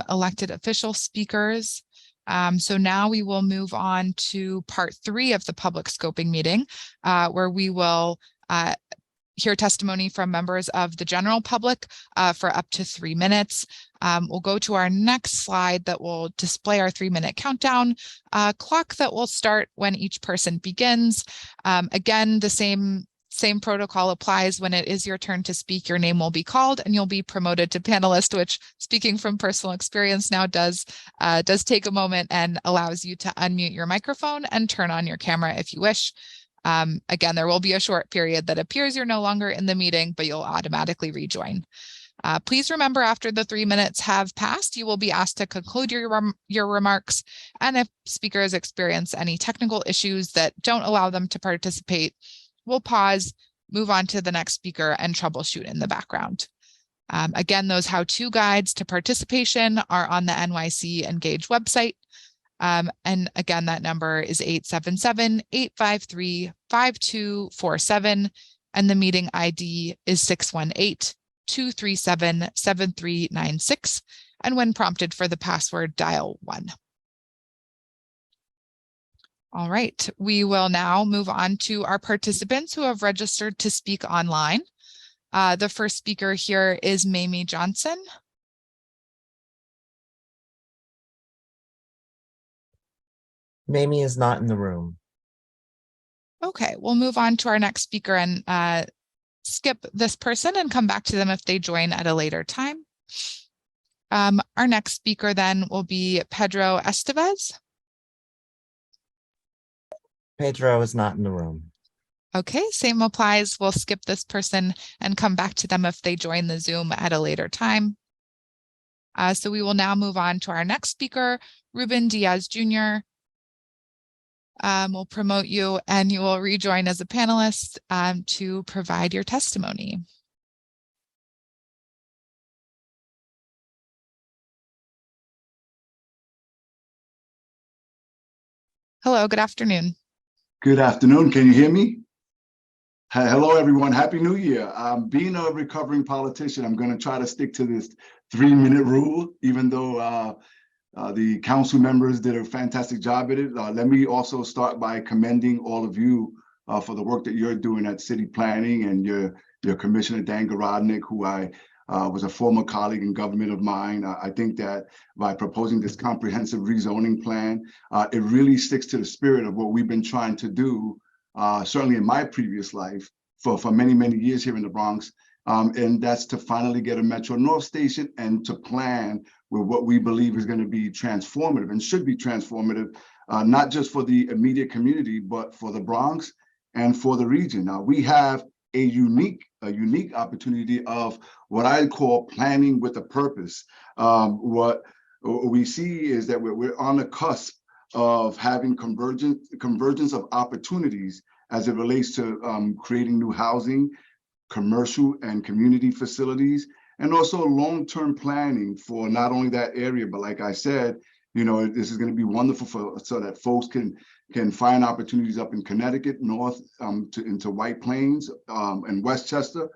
elected official speakers. So now we will move on to part 3 of the public scoping meeting, where we will hear testimony from members of the general public for up to 3 minutes. We'll go to our next slide that will display our 3-minute countdown clock that will start when each person begins. Again, the same protocol applies. When it is your turn to speak, your name will be called and you'll be promoted to panelist, which, speaking from personal experience, now does take a moment and allows you to unmute your microphone and turn on your camera if you wish. Again, there will be a short period that appears you're no longer in the meeting, but you'll automatically rejoin. Please remember, after the 3 minutes have passed, you will be asked to conclude your remarks. And if speakers experience any technical issues that don't allow them to participate, we'll pause, move on to the next speaker, and troubleshoot in the background. Again, those how-to guides to participation are on the NYC Engage website. And again, that number is 877-853-5247. And the meeting ID is 618-237-7396. And when prompted for the password, dial 1. All right, we will now move on to our participants who have registered to speak online. The first speaker here is Mamie Johnson. Mamie is not in the room. Okay, we'll move on to our next speaker and skip this person and come back to them if they join at a later time. Our next speaker then will be Pedro Estevez. Pedro is not in the room. Okay, same applies. We'll skip this person and come back to them if they join the Zoom at a later time. So we will now move on to our next speaker, Ruben Diaz Jr. We'll promote you and you will rejoin as a panelist to provide your testimony. Hello, good afternoon. Good afternoon. Can you hear me? Hello, everyone. Happy New Year. Being a recovering politician, I'm going to try to stick to this 3-minute rule, even though the council members did a fantastic job at it. Let me also start by commending all of you for the work that you're doing at city planning, and your commissioner, Dan Garodnick, who I was a former colleague in government of mine. I think that by proposing this comprehensive rezoning plan, it really sticks to the spirit of what we've been trying to do, certainly in my previous life for many, many years here in the Bronx. And that's to finally get a MetroNorth station and to plan with what we believe is going to be transformative and should be transformative, not just for the immediate community, but for the Bronx and for the region. Now, we have a unique opportunity of what I call planning with a purpose. What we see is that we're on the cusp of having convergence of opportunities as it relates to creating new housing, commercial and community facilities, and also long-term planning for not only that area, but like I said, this is going to be wonderful so that folks can find opportunities up in Connecticut, north into White Plains and Westchester,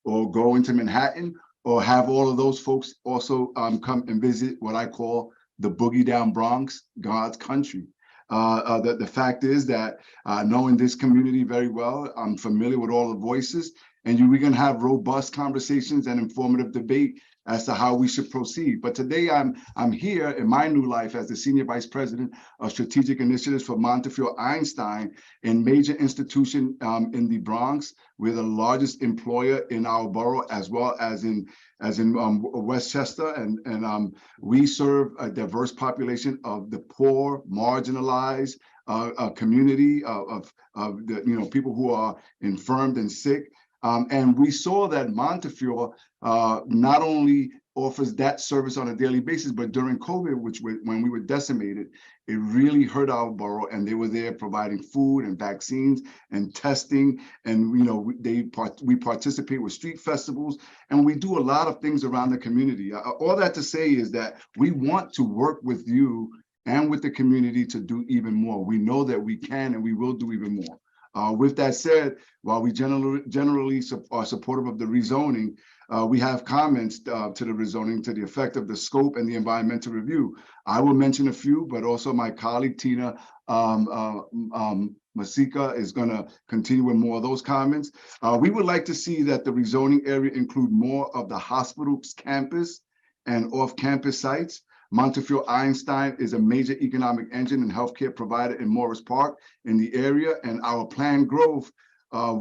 or go into Manhattan, or have all of those folks also come and visit what I call the boogie down Bronx, God's country. The fact is that knowing this community very well, I'm familiar with all the voices, and we're going to have robust conversations and informative debate as to how we should proceed. But today I'm here in my new life as the Senior Vice President of Strategic Initiatives for Montefiore Einstein, a major institution in the Bronx. We're the largest employer in our borough, as well as in Westchester, and we serve a diverse population of the poor, marginalized community of the people who are infirmed and sick. And we saw that Montefiore not only offers that service on a daily basis, but during COVID, when we were decimated, it really hurt our borough, and they were there providing food and vaccines and testing. And we participate with street festivals, and we do a lot of things around the community. All that to say is that we want to work with you and with the community to do even more. We know that we can and we will do even more. With that said, while we generally are supportive of the rezoning, we have comments to the rezoning to the effect of the scope and the environmental review. I will mention a few, but also my colleague Tina Masika is going to continue with more of those comments. We would like to see that the rezoning area include more of the hospital's campus and off-campus sites. Montefiore Einstein is a major economic engine and healthcare provider in Morris Park in the area, and our planned growth,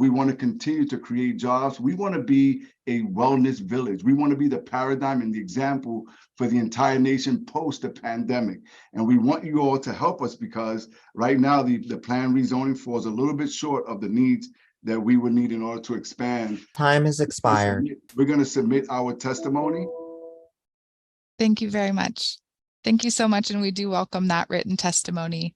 we want to continue to create jobs. We want to be a wellness village. We want to be the paradigm and the example for the entire nation post the pandemic. And we want you all to help us, because right now the planned rezoning falls a little bit short of the needs that we would need in order to expand. Time has expired. We're going to submit our testimony. Thank you very much. Thank you so much. And we do welcome that written testimony.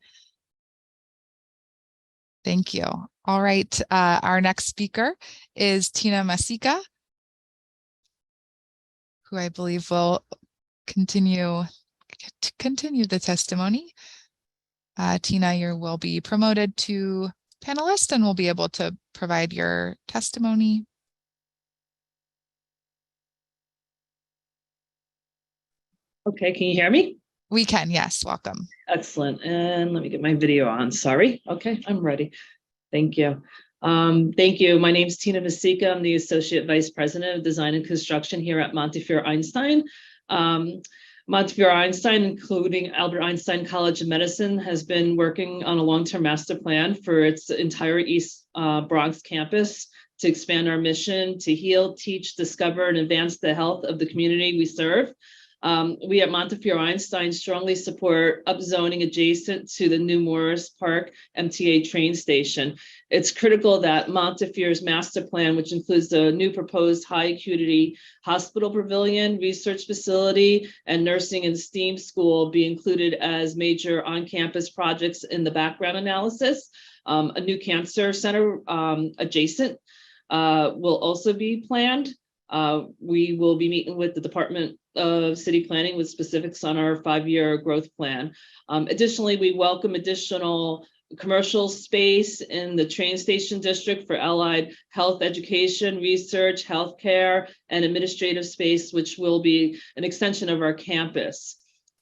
Thank you. All right. Our next speaker is Tina Masika, who I believe will continue the testimony. Tina, you will be promoted to panelist and will be able to provide your testimony. Okay, can you hear me? We can, yes, welcome. Excellent. And let me get my video on. Sorry. Okay, I'm ready. Thank you. Thank you. My name is Tina Masika. I'm the Associate Vice President of Design and Construction here at Montefiore Einstein. Montefiore Einstein, including Albert Einstein College of Medicine, has been working on a long-term master plan for its entire East Bronx campus to expand our mission to heal, teach, discover, and advance the health of the community we serve. We at Montefiore Einstein strongly support upzoning adjacent to the new Morris Park MTA train station. It's critical that Montefiore's master plan, which includes the new proposed high acuity hospital pavilion, research facility, and nursing and STEAM school, be included as major on-campus projects in the background analysis. A new cancer center adjacent will also be planned. We will be meeting with the Department of City Planning with specifics on our 5-year growth plan. Additionally, we welcome additional commercial space in the train station district for allied health education, research, healthcare, and administrative space, which will be an extension of our campus.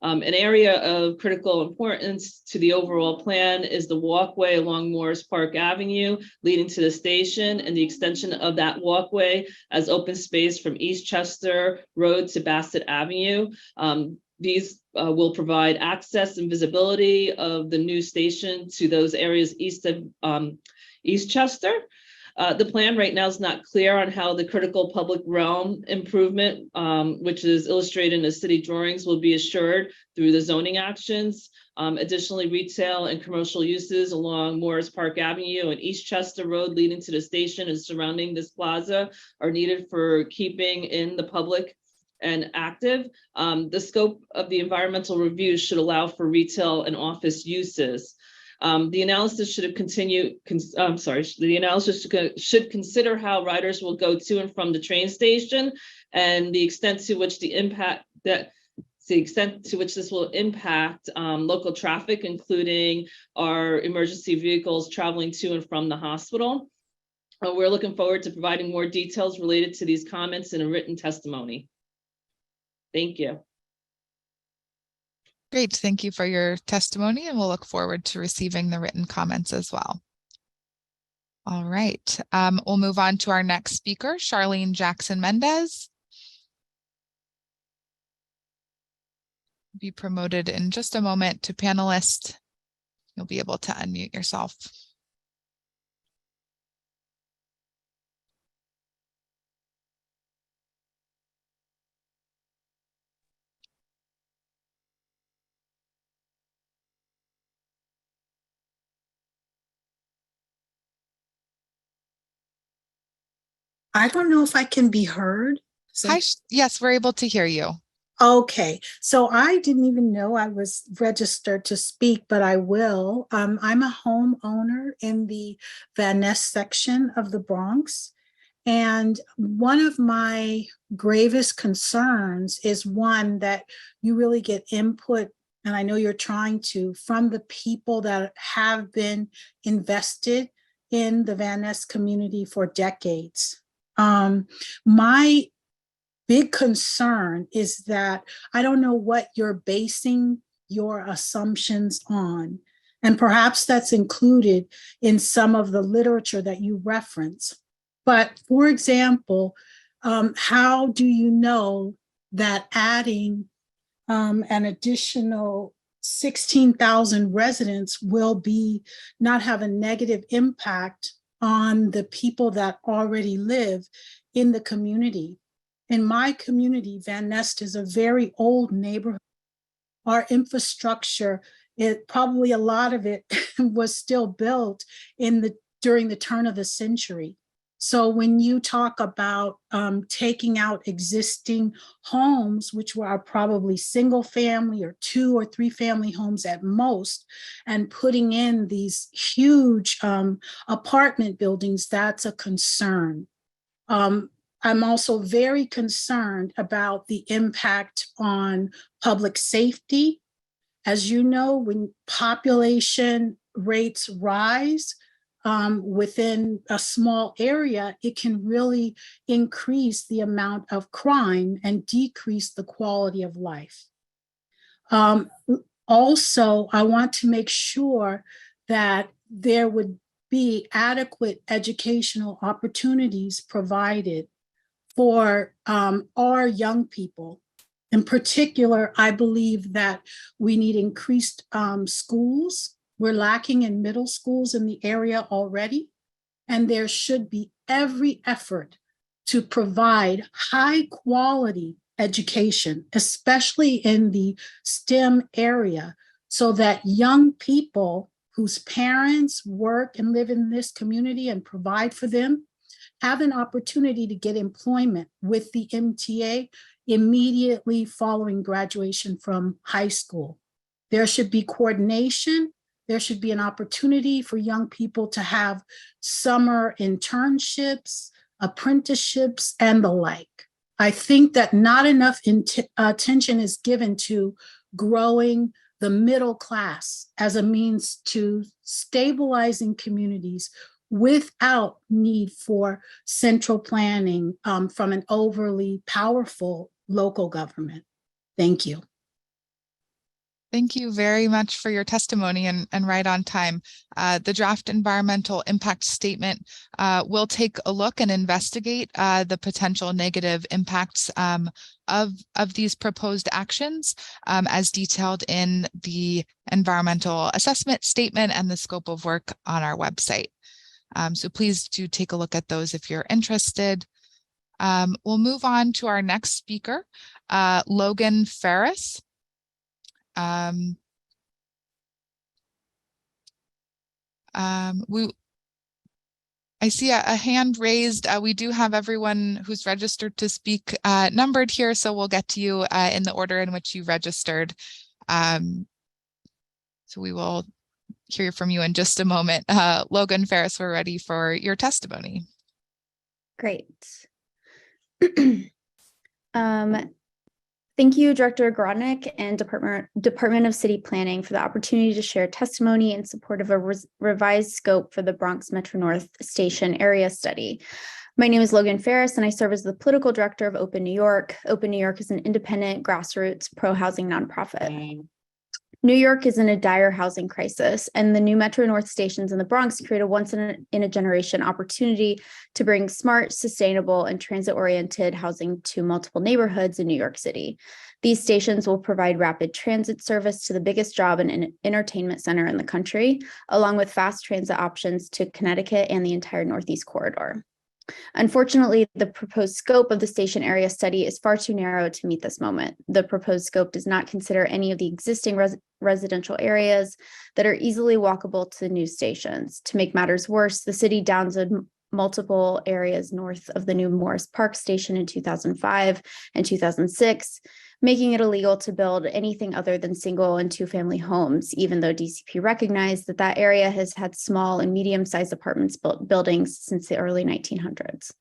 An area of critical importance to the overall plan is the walkway along Morris Park Avenue leading to the station, and the extension of that walkway as open space from Eastchester Road to Bassett Avenue. These will provide access and visibility of the new station to those areas east of Eastchester. The plan right now is not clear on how the critical public realm improvement, which is illustrated in the city drawings, will be assured through the zoning actions. Additionally, retail and commercial uses along Morris Park Avenue and Eastchester Road leading to the station and surrounding this plaza are needed for keeping in the public and active. The scope of the environmental review should allow for retail and office uses. The analysis should consider how riders will go to and from the train station, and the extent to which this will impact local traffic, including our emergency vehicles traveling to and from the hospital. We're looking forward to providing more details related to these comments in a written testimony. Thank you. Great, thank you for your testimony, and we'll look forward to receiving the written comments as well. All right, we'll move on to our next speaker, Charlene Jackson-Mendez. Be promoted in just a moment to panelist. You'll be able to unmute yourself. I don't know if I can be heard. Hi, yes, we're able to hear you. Okay, so I didn't even know I was registered to speak, but I will. I'm a homeowner in the Van Ness section of the Bronx. And one of my gravest concerns is one that you really get input, and I know you're trying to, from the people that have been invested in the Van Ness community for decades. My big concern is that I don't know what you're basing your assumptions on. And perhaps that's included in some of the literature that you reference. But for example, how do you know that adding an additional 16,000 residents will not have a negative impact on the people that already live in the community? In my community, Van Nest is a very old neighborhood. Our infrastructure, probably a lot of it was still built during the turn of the century. So when you talk about taking out existing homes, which are probably single family or 2 or 3 family homes at most, and putting in these huge apartment buildings, that's a concern. I'm also very concerned about the impact on public safety. As you know, when population rates rise within a small area, it can really increase the amount of crime and decrease the quality of life. Also, I want to make sure that there would be adequate educational opportunities provided for our young people. In particular, I believe that we need increased schools. We're lacking in middle schools in the area already, and there should be every effort to provide high quality education, especially in the STEM area, so that young people whose parents work and live in this community and provide for them have an opportunity to get employment with the MTA immediately following graduation from high school. There should be coordination. There should be an opportunity for young people to have summer internships, apprenticeships, and the like. I think that not enough attention is given to growing the middle class as a means to stabilizing communities without need for central planning from an overly powerful local government. Thank you. Thank you very much for your testimony and right on time. The draft environmental impact statement will take a look and investigate the potential negative impacts of these proposed actions as detailed in the environmental assessment statement and the scope of work on our website. So please do take a look at those if you're interested. We'll move on to our next speaker, Logan Ferris. I see a hand raised. We do have everyone who's registered to speak numbered here, so we'll get to you in the order in which you registered. So we will hear from you in just a moment. Logan Ferris, we're ready for your testimony. Great. Thank you, Director Grodnick and Department of City Planning for the opportunity to share testimony in support of a revised scope for the Bronx MetroNorth Station area study. My name is Logan Ferris, and I serve as the political director of Open New York. Open New York is an independent, grassroots, pro-housing nonprofit. New York is in a dire housing crisis, and the new MetroNorth stations in the Bronx create a once-in-a-generation opportunity to bring smart, sustainable, and transit-oriented housing to multiple neighborhoods in New York City. These stations will provide rapid transit service to the biggest job and entertainment center in the country, along with fast transit options to Connecticut and the entire Northeast Corridor. Unfortunately, the proposed scope of the station area study is far too narrow to meet this moment. The proposed scope does not consider any of the existing residential areas that are easily walkable to the new stations. To make matters worse, the city downsized multiple areas north of the new Morris Park station in 2005 and 2006, making it illegal to build anything other than single and two-family homes, even though DCP recognized that that area has had small and medium-sized apartments buildings since the early 1900s.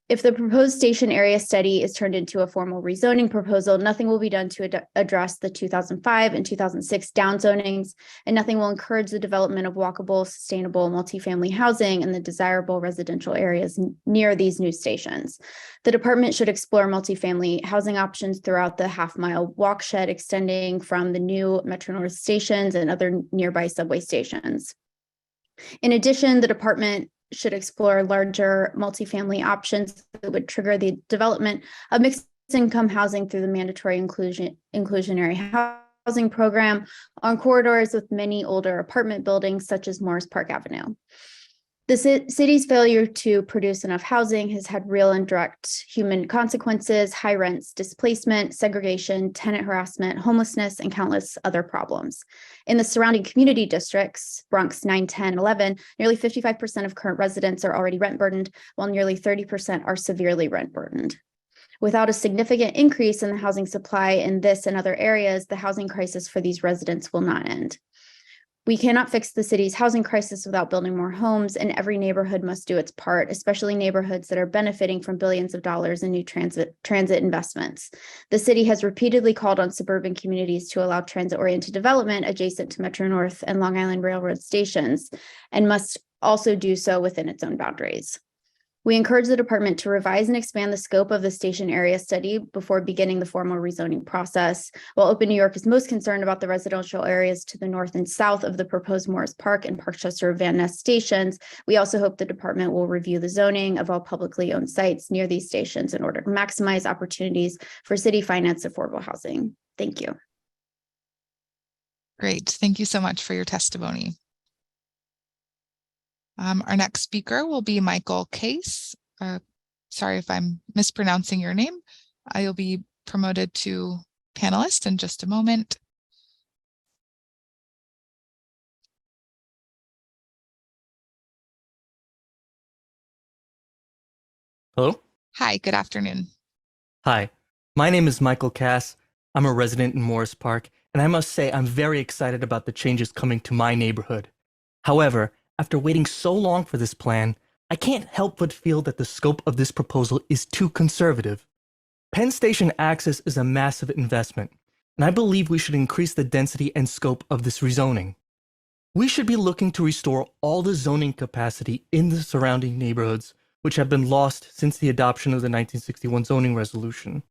If the proposed station area study is turned into a formal rezoning proposal, nothing will be done to address the 2005 and 2006 downzonings, and nothing will encourage the development of walkable, sustainable multifamily housing in the desirable residential areas near these new stations. The department should explore multifamily housing options throughout the half-mile walkshed extending from the new MetroNorth stations and other nearby subway stations. In addition, the department should explore larger multifamily options that would trigger the development of mixed income housing through the mandatory inclusionary housing program on corridors with many older apartment buildings such as Morris Park Avenue. The city's failure to produce enough housing has had real and direct human consequences: high rents, displacement, segregation, tenant harassment, homelessness, and countless other problems. In the surrounding community districts, Bronx 9, 10, 11, nearly 55% of current residents are already rent burdened, while nearly 30% are severely rent burdened. Without a significant increase in the housing supply in this and other areas, the housing crisis for these residents will not end. We cannot fix the city's housing crisis without building more homes, and every neighborhood must do its part, especially neighborhoods that are benefiting from billions of dollars in new transit investments. The city has repeatedly called on suburban communities to allow transit-oriented development adjacent to MetroNorth and Long Island Railroad stations, and must also do so within its own boundaries. We encourage the department to revise and expand the scope of the station area study before beginning the formal rezoning process. While Open New York is most concerned about the residential areas to the north and south of the proposed Morris Park and Parkchester Van Ness stations, we also hope the department will review the zoning of all publicly owned sites near these stations in order to maximize opportunities for city financed affordable housing. Thank you. Great. Thank you so much for your testimony. Our next speaker will be Michael Case. Sorry if I'm mispronouncing your name. You'll be promoted to panelist in just a moment. Hello? Hi, good afternoon. Hi, my name is Michael Cass. I'm a resident in Morris Park, and I must say I'm very excited about the changes coming to my neighborhood. However, after waiting so long for this plan, I can't help but feel that the scope of this proposal is too conservative. Penn Station access is a massive investment, and I believe we should increase the density and scope of this rezoning. We should be looking to restore all the zoning capacity in the surrounding neighborhoods, which have been lost since the adoption of the 1961 zoning resolution.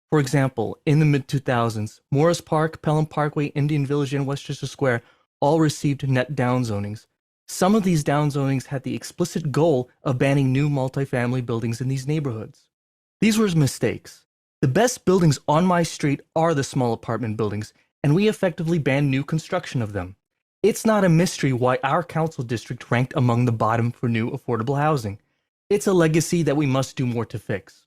For example, in the mid-2000s, Morris Park, Pelham Parkway, Indian Village, and Westchester Square all received net downzonings. Some of these downzonings had the explicit goal of banning new multifamily buildings in these neighborhoods. These were mistakes. The best buildings on my street are the small apartment buildings, and we effectively banned new construction of them. It's not a mystery why our council district ranked among the bottom for new affordable housing. It's a legacy that we must do more to fix.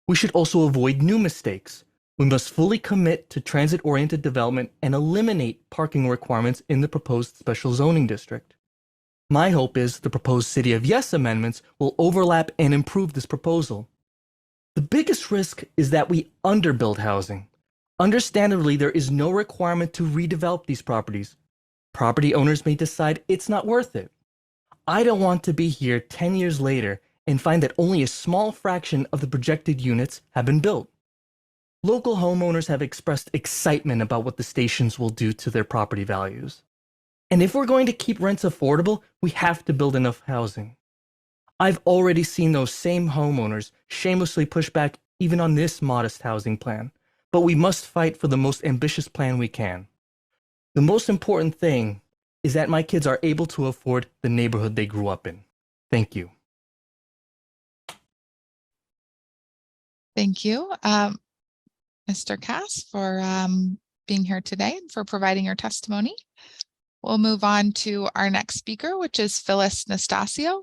We should also avoid new mistakes. We must fully commit to transit-oriented development and eliminate parking requirements in the proposed special zoning district. My hope is the proposed City of Yes amendments will overlap and improve this proposal. The biggest risk is that we underbuild housing. Understandably, there is no requirement to redevelop these properties. Property owners may decide it's not worth it. I don't want to be here 10 years later and find that only a small fraction of the projected units have been built. Local homeowners have expressed excitement about what the stations will do to their property values. And if we're going to keep rents affordable, we have to build enough housing. I've already seen those same homeowners shamelessly push back even on this modest housing plan, but we must fight for the most ambitious plan we can. The most important thing is that my kids are able to afford the neighborhood they grew up in. Thank you. Thank you, Mr. Cass, for being here today and for providing your testimony. We'll move on to our next speaker, which is Phyllis Nastasio.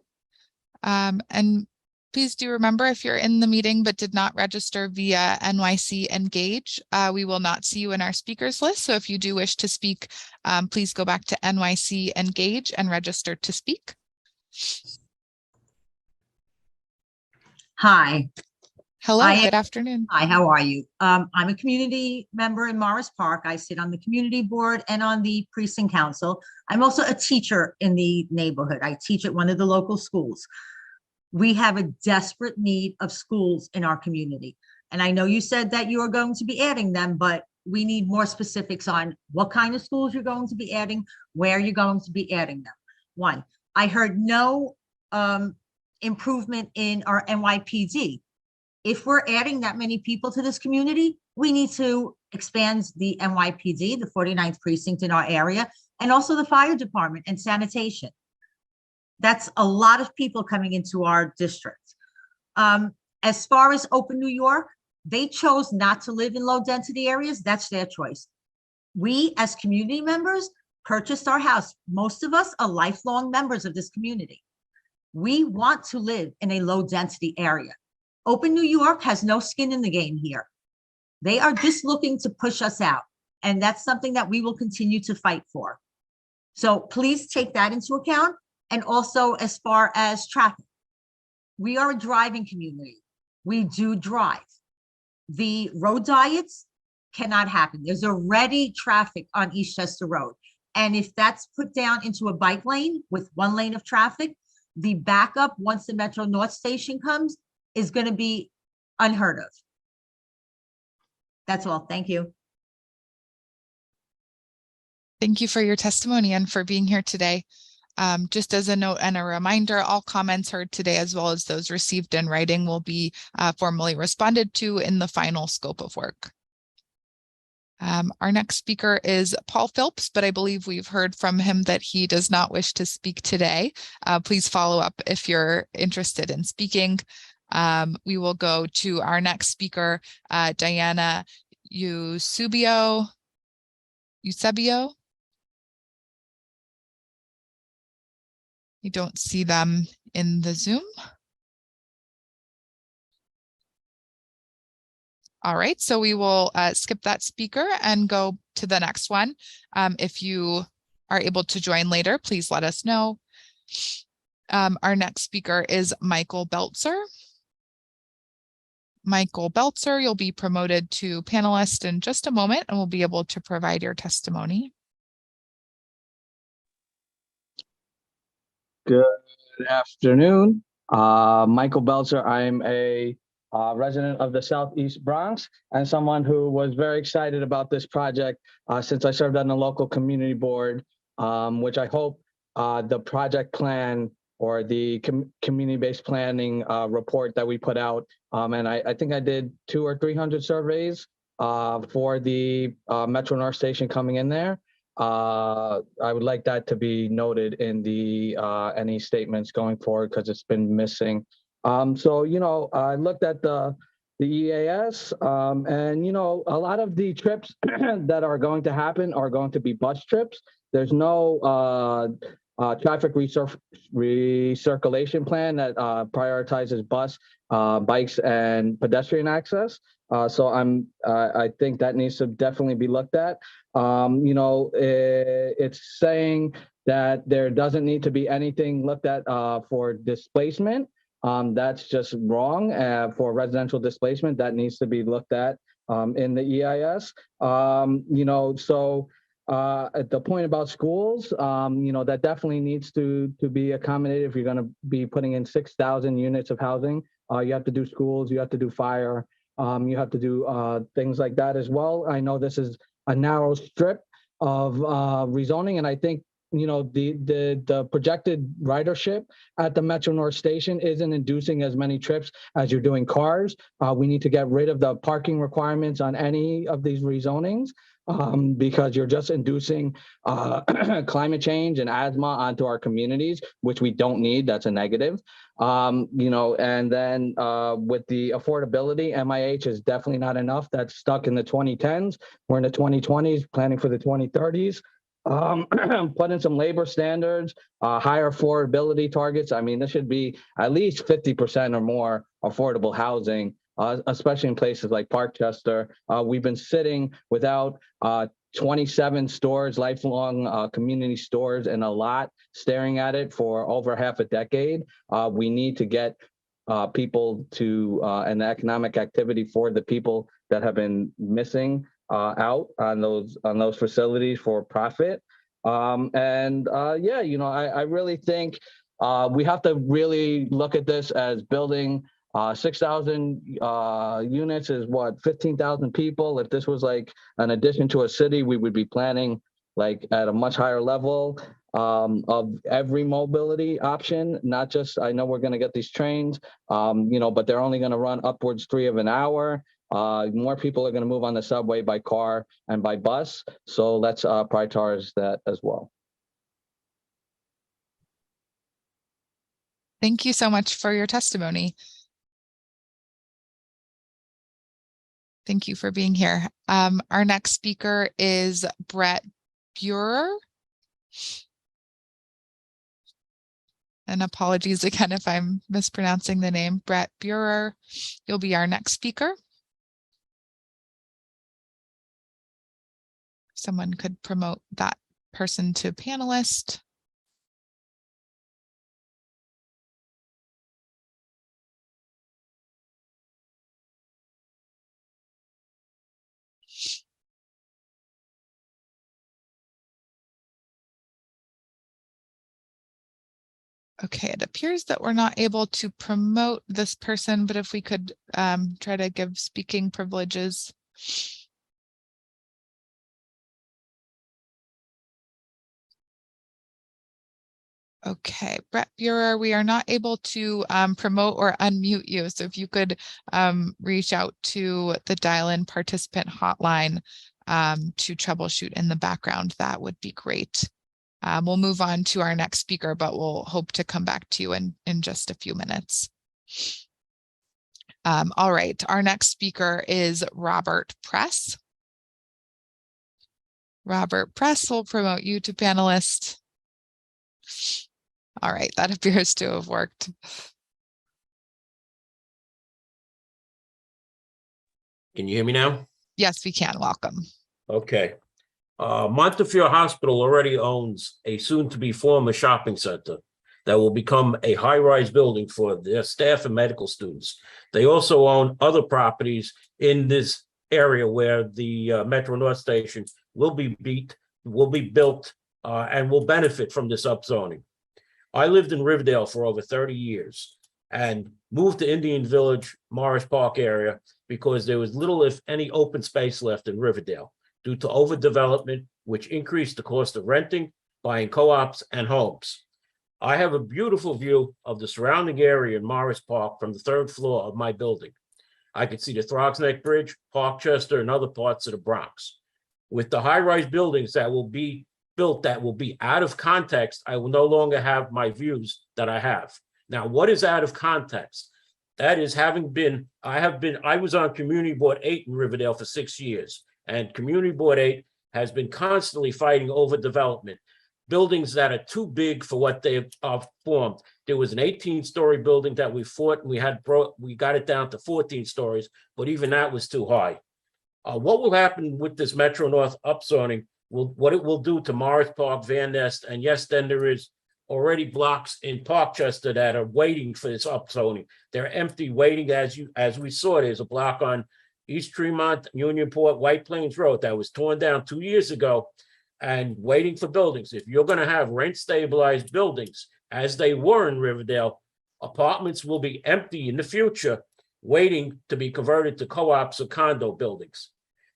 And please do remember, if you're in the meeting but did not register via NYC Engage, we will not see you in our speakers list. So if you do wish to speak, please go back to NYC Engage and register to speak. Hi. Hello, good afternoon. Hi, how are you? I'm a community member in Morris Park. I sit on the community board and on the precinct council. I'm also a teacher in the neighborhood. I teach at one of the local schools. We have a desperate need of schools in our community. And I know you said that you are going to be adding them, but we need more specifics on what kind of schools you're going to be adding, where you're going to be adding them. One, I heard no improvement in our NYPD. If we're adding that many people to this community, we need to expand the NYPD, the 49th precinct in our area, and also the fire department and sanitation. That's a lot of people coming into our district. As far as Open New York, they chose not to live in low density areas. That's their choice. We as community members purchased our house. Most of us are lifelong members of this community. We want to live in a low density area. Open New York has no skin in the game here. They are just looking to push us out. And that's something that we will continue to fight for. So please take that into account. And also as far as traffic, we are a driving community. We do drive. The road diets cannot happen. There's already traffic on Eastchester Road. And if that's put down into a bike lane with one lane of traffic, the backup once the MetroNorth station comes is going to be unheard of. That's all. Thank you. Thank you for your testimony and for being here today. Just as a note and a reminder, all comments heard today, as well as those received in writing, will be formally responded to in the final scope of work. Our next speaker is Paul Phillips, but I believe we've heard from him that he does not wish to speak today. Please follow up if you're interested in speaking. We will go to our next speaker, Diana Eusebio. You don't see them in the Zoom. All right, so we will skip that speaker and go to the next one. If you are able to join later, please let us know. Our next speaker is Michael Belzer. Michael Belzer, you'll be promoted to panelist in just a moment and will be able to provide your testimony. Good afternoon. Michael Belzer. I'm a resident of the Southeast Bronx and someone who was very excited about this project since I served on the local community board, which I hope the project plan or the community-based planning report that we put out. And I think I did 200 or 300 surveys for the MetroNorth station coming in there. I would like that to be noted in the any statements going forward because it's been missing. So, you know, I looked at the EAS and, you know, a lot of the trips that are going to happen are going to be bus trips. There's no traffic recirculation plan that prioritizes bus, bikes, and pedestrian access. So I think that needs to definitely be looked at. You know, it's saying that there doesn't need to be anything looked at for displacement. That's just wrong. For residential displacement, that needs to be looked at in the EIS. You know, so at the point about schools, you know, that definitely needs to be accommodated. If you're going to be putting in 6,000 units of housing, you have to do schools, you have to do fire, you have to do things like that as well. I know this is a narrow strip of rezoning, and I think, you know, the projected ridership at the MetroNorth station isn't inducing as many trips as you're doing cars. We need to get rid of the parking requirements on any of these rezonings because you're just inducing climate change and asthma onto our communities, which we don't need. That's a negative. You know, and then with the affordability, MIH is definitely not enough. That's stuck in the 2010s. We're in the 2020s, planning for the 2030s. Put in some labor standards, higher affordability targets. I mean, this should be at least 50% or more affordable housing, especially in places like Parkchester. We've been sitting without 27 stores, lifelong community stores in a lot, staring at it for over half a decade. We need to get people to and the economic activity for the people that have been missing out on those facilities for profit. Yeah, you know, I really think we have to really look at this as building 6,000 units is what, 15,000 people. If this was like an addition to a city, we would be planning like at a much higher level of every mobility option, not just, I know we're going to get these trains, but they're only going to run upwards 3 of an hour. More people are going to move on the subway by car and by bus. So let's prioritize that as well. Thank you so much for your testimony. Thank you for being here. Our next speaker is Brett Burer. And apologies again if I'm mispronouncing the name. Brett Burer, you'll be our next speaker. Someone could promote that person to panelist. Okay, it appears that we're not able to promote this person, but if we could try to give speaking privileges. Okay, Brett Burer, we are not able to promote or unmute you. So if you could reach out to the dial-in participant hotline to troubleshoot in the background, that would be great. We'll move on to our next speaker, but we'll hope to come back to you in just a few minutes. All right, our next speaker is Robert Press. Robert Press will promote you to panelist. All right, that appears to have worked. Can you hear me now? Yes, we can. Welcome. Okay. Montefiore Hospital already owns a soon-to-be former shopping center that will become a high-rise building for their staff and medical students. They also own other properties in this area where the MetroNorth station will be built and will benefit from this upzoning. I lived in Riverdale for over 30 years and moved to Indian Village, Morris Park area because there was little, if any, open space left in Riverdale due to overdevelopment, which increased the cost of renting, buying co-ops, and homes. I have a beautiful view of the surrounding area in Morris Park from the 3rd floor of my building. I could see the Throgs Neck Bridge, Parkchester, and other parts of the Bronx. With the high-rise buildings that will be built that will be out of context, I will no longer have my views that I have. Now, what is out of context? That is I was on Community Board 8 in Riverdale for 6 years, and Community Board 8 has been constantly fighting over development. Buildings that are too big for what they are formed. There was an 18-story building that we fought, and we got it down to 14 stories, but even that was too high. What will happen with this MetroNorth upzoning, what it will do to Morris Park, Van Nest, and yes, then there is already blocks in Parkchester that are waiting for this upzoning. They're empty, waiting. As we saw, there's a block on East Tremont, Unionport, White Plains Road that was torn down 2 years ago and waiting for buildings. If you're going to have rent-stabilized buildings, as they were in Riverdale, apartments will be empty in the future, waiting to be converted to co-ops or condo buildings.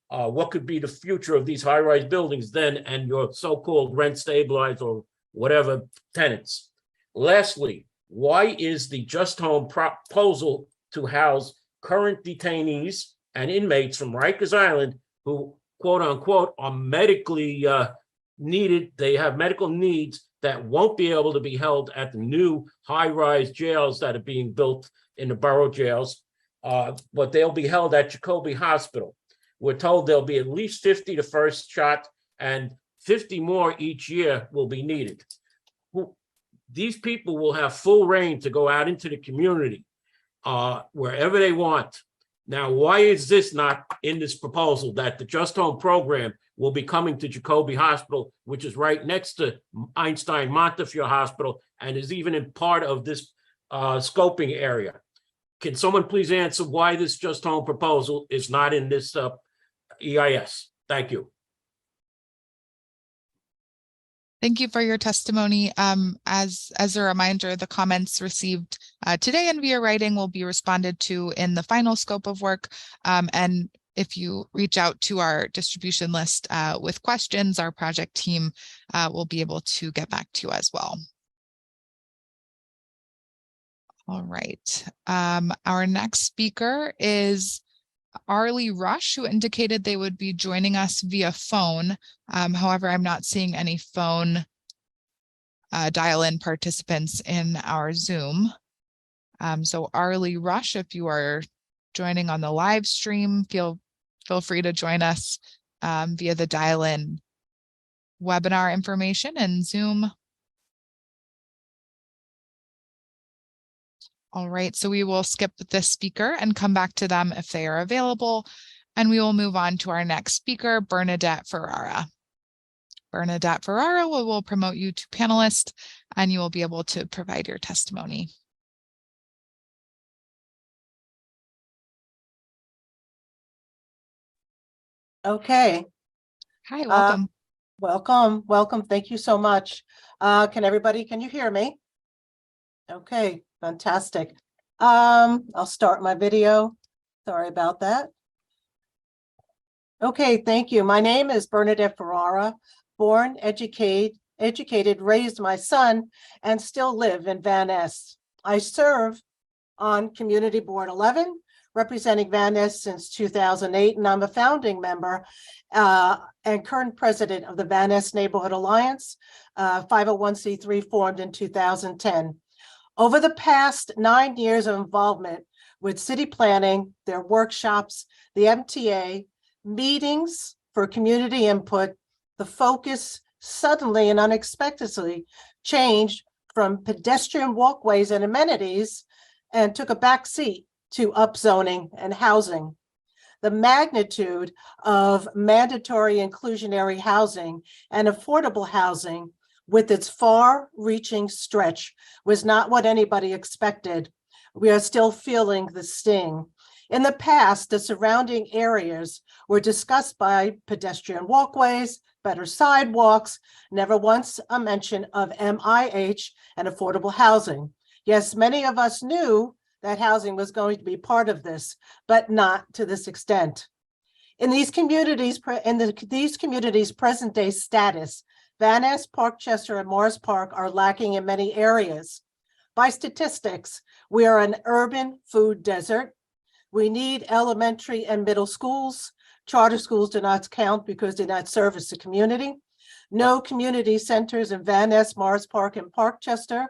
What could be the future of these high-rise buildings then and your so-called rent-stabilized or whatever tenants? Lastly, why is the Just Home proposal to house current detainees and inmates from Rikers Island who, quote unquote, are medically needed, they have medical needs that won't be able to be held at the new high-rise jails that are being built in the borough jails, but they'll be held at Jacoby Hospital. We're told there'll be at least 50 the first shot and 50 more each year will be needed. These people will have full reign to go out into the community wherever they want. Now, why is this not in this proposal that the Just Home program will be coming to Jacoby Hospital, which is right next to Einstein Montefiore Hospital and is even in part of this scoping area? Can someone please answer why this Just Home proposal is not in this EIS? Thank you. Thank you for your testimony. As a reminder, the comments received today and via writing will be responded to in the final scope of work. And if you reach out to our distribution list with questions, our project team will be able to get back to you as well. All right. Our next speaker is Arlie Rush, who indicated they would be joining us via phone. However, I'm not seeing any phone dial-in participants in our Zoom. So Arlie Rush, if you are joining on the live stream, feel free to join us via the dial-in webinar information in Zoom. All right, so we will skip this speaker and come back to them if they are available. And we will move on to our next speaker, Bernadette Ferrara. Bernadette Ferrara will promote you to panelist, and you will be able to provide your testimony. Okay. Hi, welcome. Welcome. Thank you so much. Can you hear me? Okay, fantastic. I'll start my video. Sorry about that. Okay, thank you. My name is Bernadette Ferrara, born, educated, raised my son, and still live in Van Ness. I serve on Community Board 11, representing Van Ness since 2008, and I'm a founding member and current president of the Van Ness Neighborhood Alliance, 501c3 formed in 2010. Over the past 9 years of involvement with city planning, their workshops, the MTA, meetings for community input, the focus suddenly and unexpectedly changed from pedestrian walkways and amenities and took a back seat to upzoning and housing. The magnitude of mandatory inclusionary housing and affordable housing with its far-reaching stretch was not what anybody expected. We are still feeling the sting. In the past, the surrounding areas were discussed by pedestrian walkways, better sidewalks, never once a mention of MIH and affordable housing. Yes, many of us knew that housing was going to be part of this, but not to this extent. In these communities' present-day status, Van Ness, Parkchester, and Morris Park are lacking in many areas. By statistics, we are an urban food desert. We need elementary and middle schools. Charter schools do not count because they do not service the community. No community centers in Van Ness, Morris Park, and Parkchester.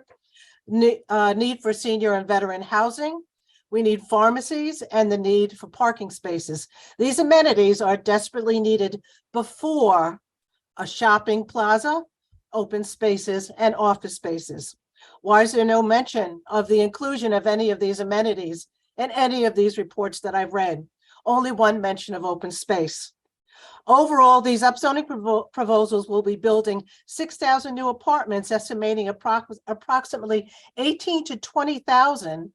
Need for senior and veteran housing. We need pharmacies and the need for parking spaces. These amenities are desperately needed before a shopping plaza, open spaces, and office spaces. Why is there no mention of the inclusion of any of these amenities in any of these reports that I've read? Only one mention of open space. Overall, these upzoning proposals will be building 6,000 new apartments, estimating approximately 18 to 20,000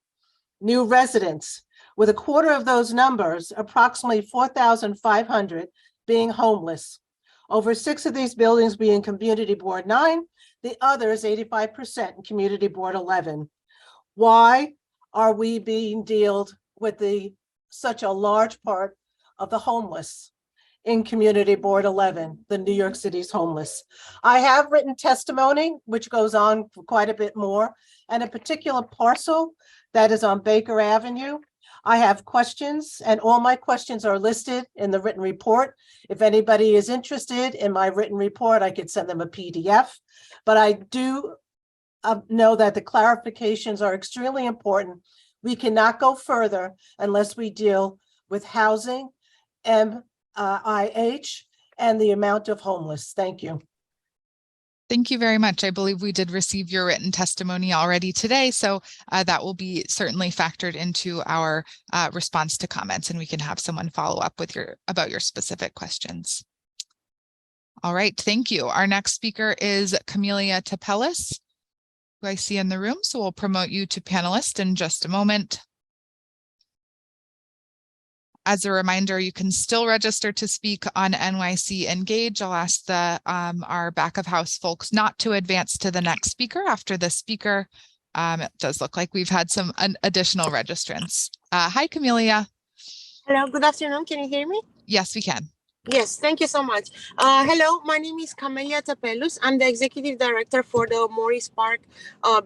new residents, with a quarter of those numbers, approximately 4,500, being homeless. Over 6 of these buildings being Community Board 9, the others 85% in Community Board 11. Why are we being dealt with such a large part of the homeless in Community Board 11, the New York City's homeless? I have written testimony, which goes on for quite a bit more, and a particular parcel that is on Baker Avenue. I have questions, and all my questions are listed in the written report. If anybody is interested in my written report, I could send them a PDF, but I do know that the clarifications are extremely important. We cannot go further unless we deal with housing, MIH, and the amount of homeless. Thank you. Thank you very much. I believe we did receive your written testimony already today, so that will be certainly factored into our response to comments, and we can have someone follow up with about your specific questions. All right, thank you. Our next speaker is Camelia Tapelis, who I see in the room, so we'll promote you to panelist in just a moment. As a reminder, you can still register to speak on NYC Engage. I'll ask our back of house folks not to advance to the next speaker after the speaker. It does look like we've had some additional registrants. Hi, Camelia. Hello, good afternoon. Can you hear me? Yes, we can. Yes, thank you so much. Hello, my name is Camelia Tapelus. I'm the Executive Director for the Morris Park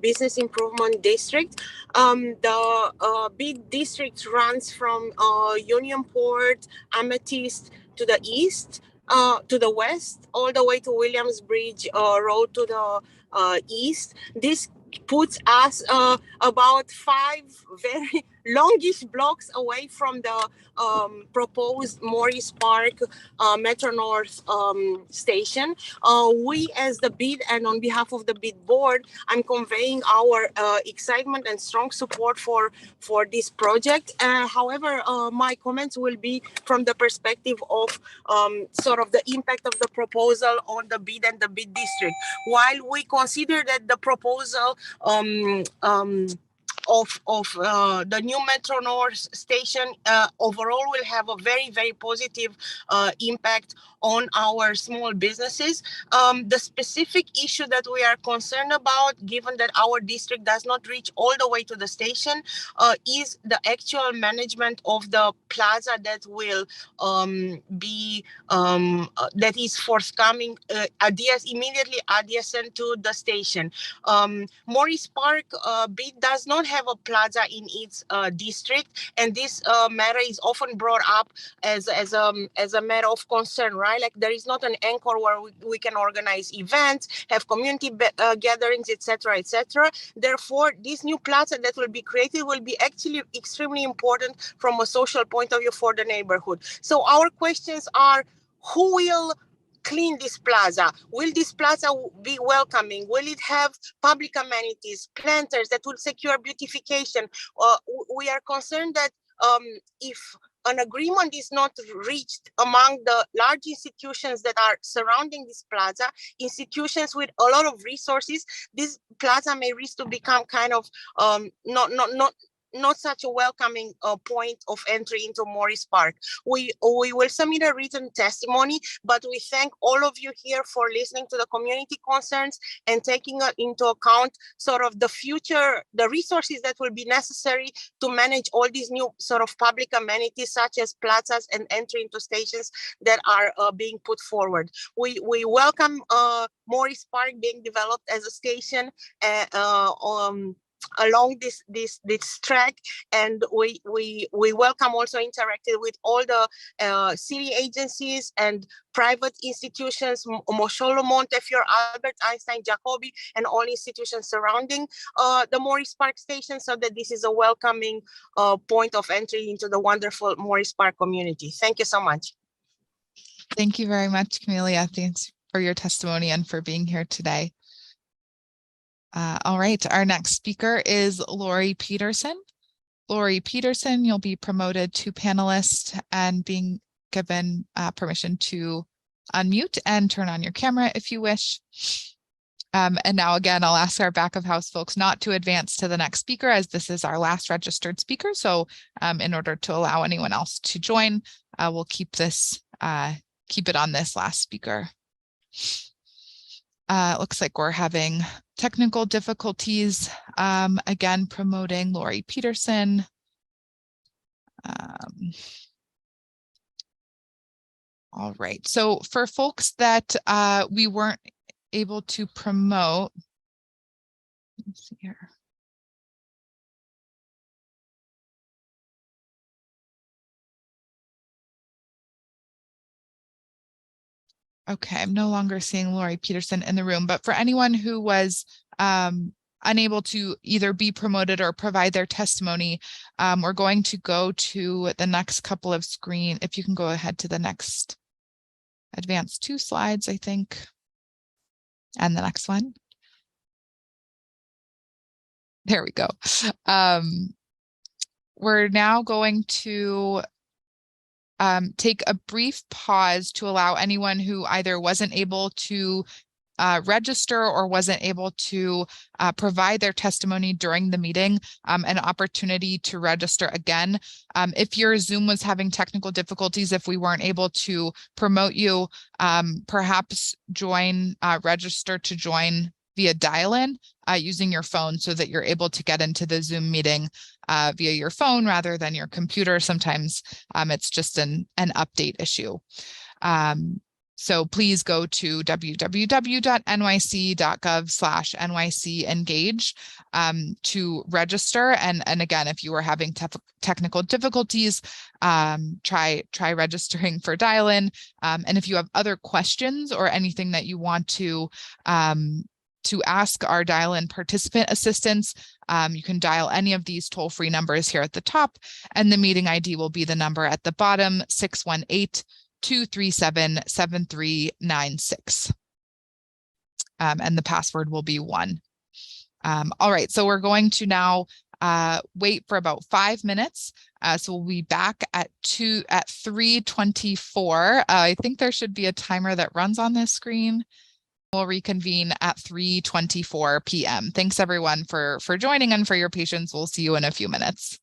Business Improvement District. The big district runs from Unionport, Amethyst to the east, to the west, all the way to Williamsbridge Road to the east. This puts us about 5 very longish blocks away from the proposed Morris Park MetroNorth station. We as the BID and on behalf of the BID board, I'm conveying our excitement and strong support for this project. However, my comments will be from the perspective of sort of the impact of the proposal on the BID and the BID district. While we consider that the proposal of the new MetroNorth station overall will have a very, very positive impact on our small businesses. The specific issue that we are concerned about, given that our district does not reach all the way to the station, is the actual management of the plaza that will be that is forthcoming immediately adjacent to the station. Morris Park BID does not have a plaza in its district, and this matter is often brought up as a matter of concern, right? Like there is not an anchor where we can organize events, have community gatherings, etc., etc. Therefore, this new plaza that will be created will be actually extremely important from a social point of view for the neighborhood. So our questions are, who will clean this plaza? Will this plaza be welcoming? Will it have public amenities, planters that will secure beautification? We are concerned that if an agreement is not reached among the large institutions that are surrounding this plaza, institutions with a lot of resources, this plaza may risk to become kind of not such a welcoming point of entry into Morris Park. We will submit a written testimony, but we thank all of you here for listening to the community concerns and taking into account sort of the resources that will be necessary to manage all these new sort of public amenities, such as plazas and entry into stations that are being put forward. We welcome Morris Park being developed as a station along this track, and we welcome also interacting with all the city agencies and private institutions, Mosholo, Montefiore, Albert Einstein, Jacobi, and all institutions surrounding the Morris Park station, so that this is a welcoming point of entry into the wonderful Morris Park community. Thank you so much. Thank you very much, Camelia. Thanks for your testimony and for being here today. All right, our next speaker is Lori Peterson. Lori Peterson, you'll be promoted to panelist and being given permission to unmute and turn on your camera if you wish. And now again, I'll ask our back of house folks not to advance to the next speaker, as this is our last registered speaker. So in order to allow anyone else to join, we'll keep it on this last speaker. Looks like we're having technical difficulties. Again, promoting Lori Peterson. All right, so for folks that we weren't able to promote, let's see here. Okay, I'm no longer seeing Lori Peterson in the room, but for anyone who was unable to either be promoted or provide their testimony, we're going to go to the next couple of screens. If you can go ahead to the next advanced 2 slides, I think, and the next one. There we go. We're now going to take a brief pause to allow anyone who either wasn't able to register or wasn't able to provide their testimony during the meeting, an opportunity to register again. If your Zoom was having technical difficulties, if we weren't able to promote you, perhaps register to join via dial-in using your phone so that you're able to get into the Zoom meeting via your phone rather than your computer. Sometimes it's just an update issue. So please go to www.nyc.gov/NYC-engage to register. And again, if you are having technical difficulties, try registering for dial-in. And if you have other questions or anything that you want to ask our dial-in participant assistants, you can dial any of these toll-free numbers here at the top, and the meeting ID will be the number at the bottom, 618-237-7396. And the password will be 1. All right, so we're going to now wait for about 5 minutes. So we'll be back at 3:24. I think there should be a timer that runs on this screen. We'll reconvene at 3:24 p.m. Thanks everyone for joining and for your patience. We'll see you in a few minutes.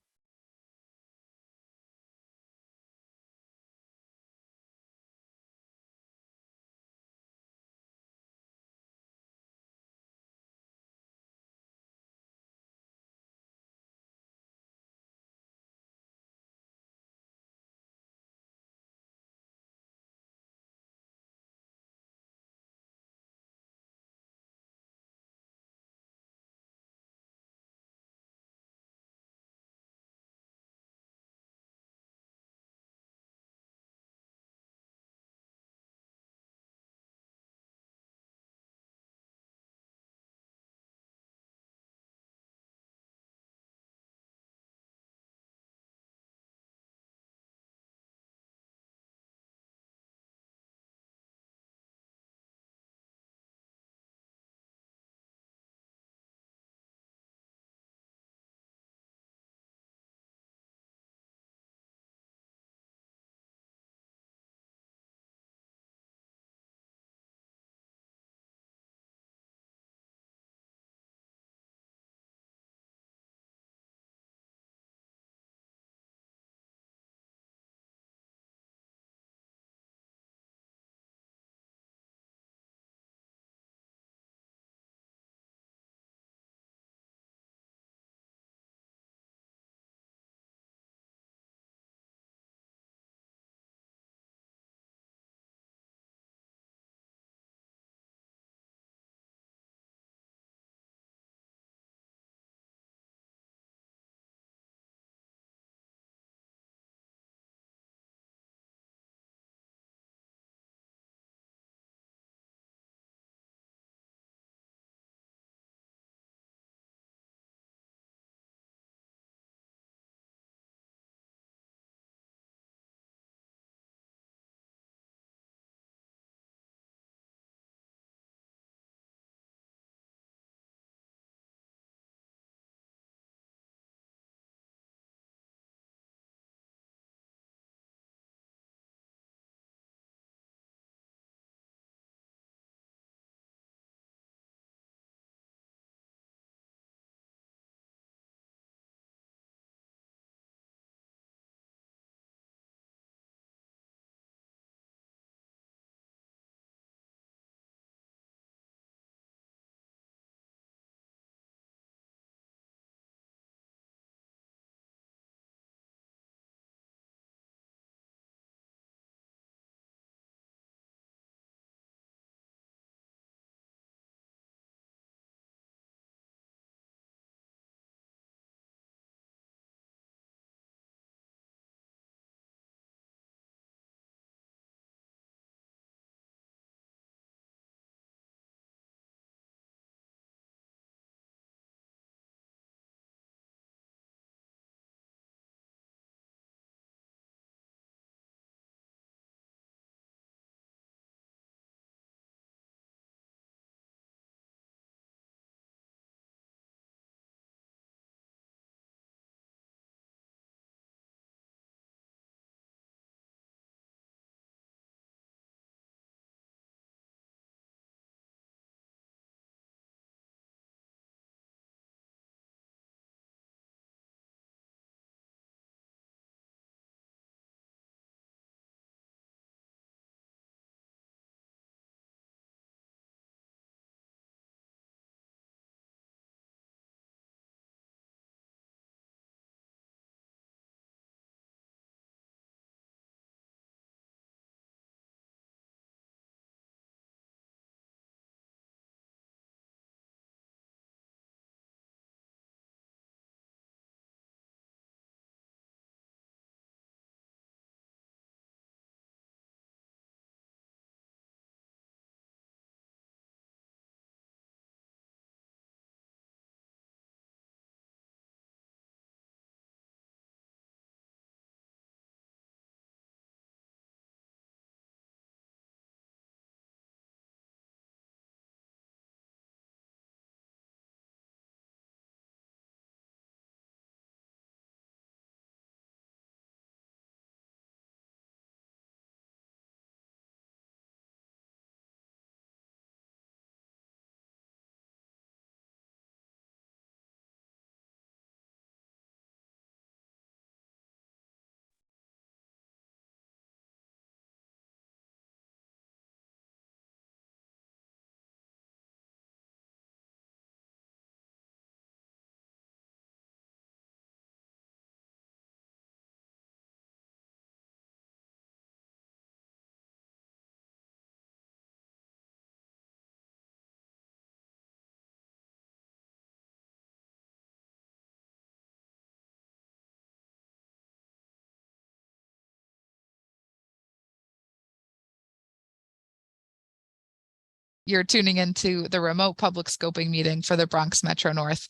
you're tuning into the remote public scoping meeting for the Bronx MetroNorth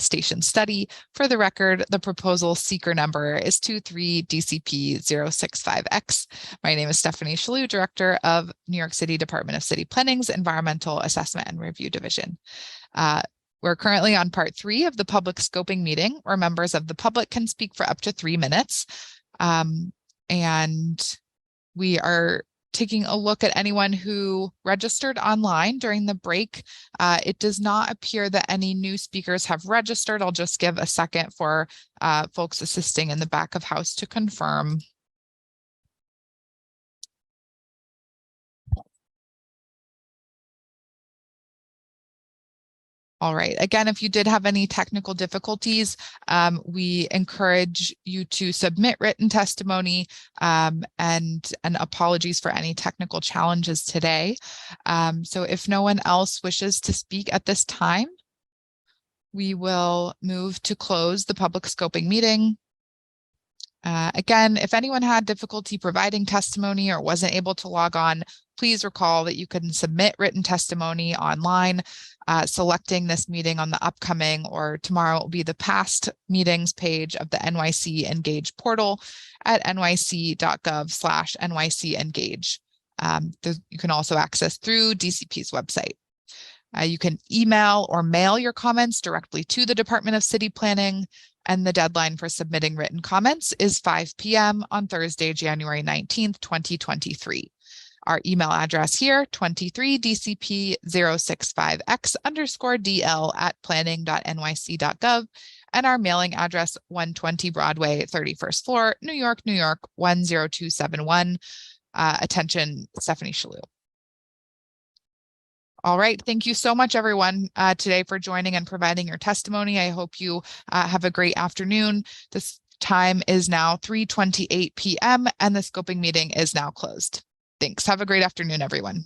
station study. For the record, the proposal CEQR number is 23DCP065X. My name is Stephanie Shalou, Director of New York City Department of City Planning's Environmental Assessment and Review Division. We're currently on part 3 of the public scoping meeting, where members of the public can speak for up to 3 minutes. And we are taking a look at anyone who registered online during the break. It does not appear that any new speakers have registered. I'll just give a second for folks assisting in the back of house to confirm. All right. Again, if you did have any technical difficulties, we encourage you to submit written testimony, and apologies for any technical challenges today. So if no one else wishes to speak at this time, we will move to close the public scoping meeting. Again, if anyone had difficulty providing testimony or wasn't able to log on, please recall that you can submit written testimony online, selecting this meeting on the upcoming, or tomorrow will be the past meetings page of the NYC Engage portal at nyc.gov/NYC-engage. You can also access through DCP's website. You can email or mail your comments directly to the Department of City Planning, and the deadline for submitting written comments is 5 p.m. on Thursday, January 19th, 2023. Our email address here, 23DCP065X_DL@planning.nyc.gov, and our mailing address, 120 Broadway, 31st floor, New York, New York, 10271. Attention, Stephanie Shalou. All right. Thank you so much, everyone, today for joining and providing your testimony. I hope you have a great afternoon. This time is now 3:28 p.m. and the scoping meeting is now closed. Thanks. Have a great afternoon, everyone.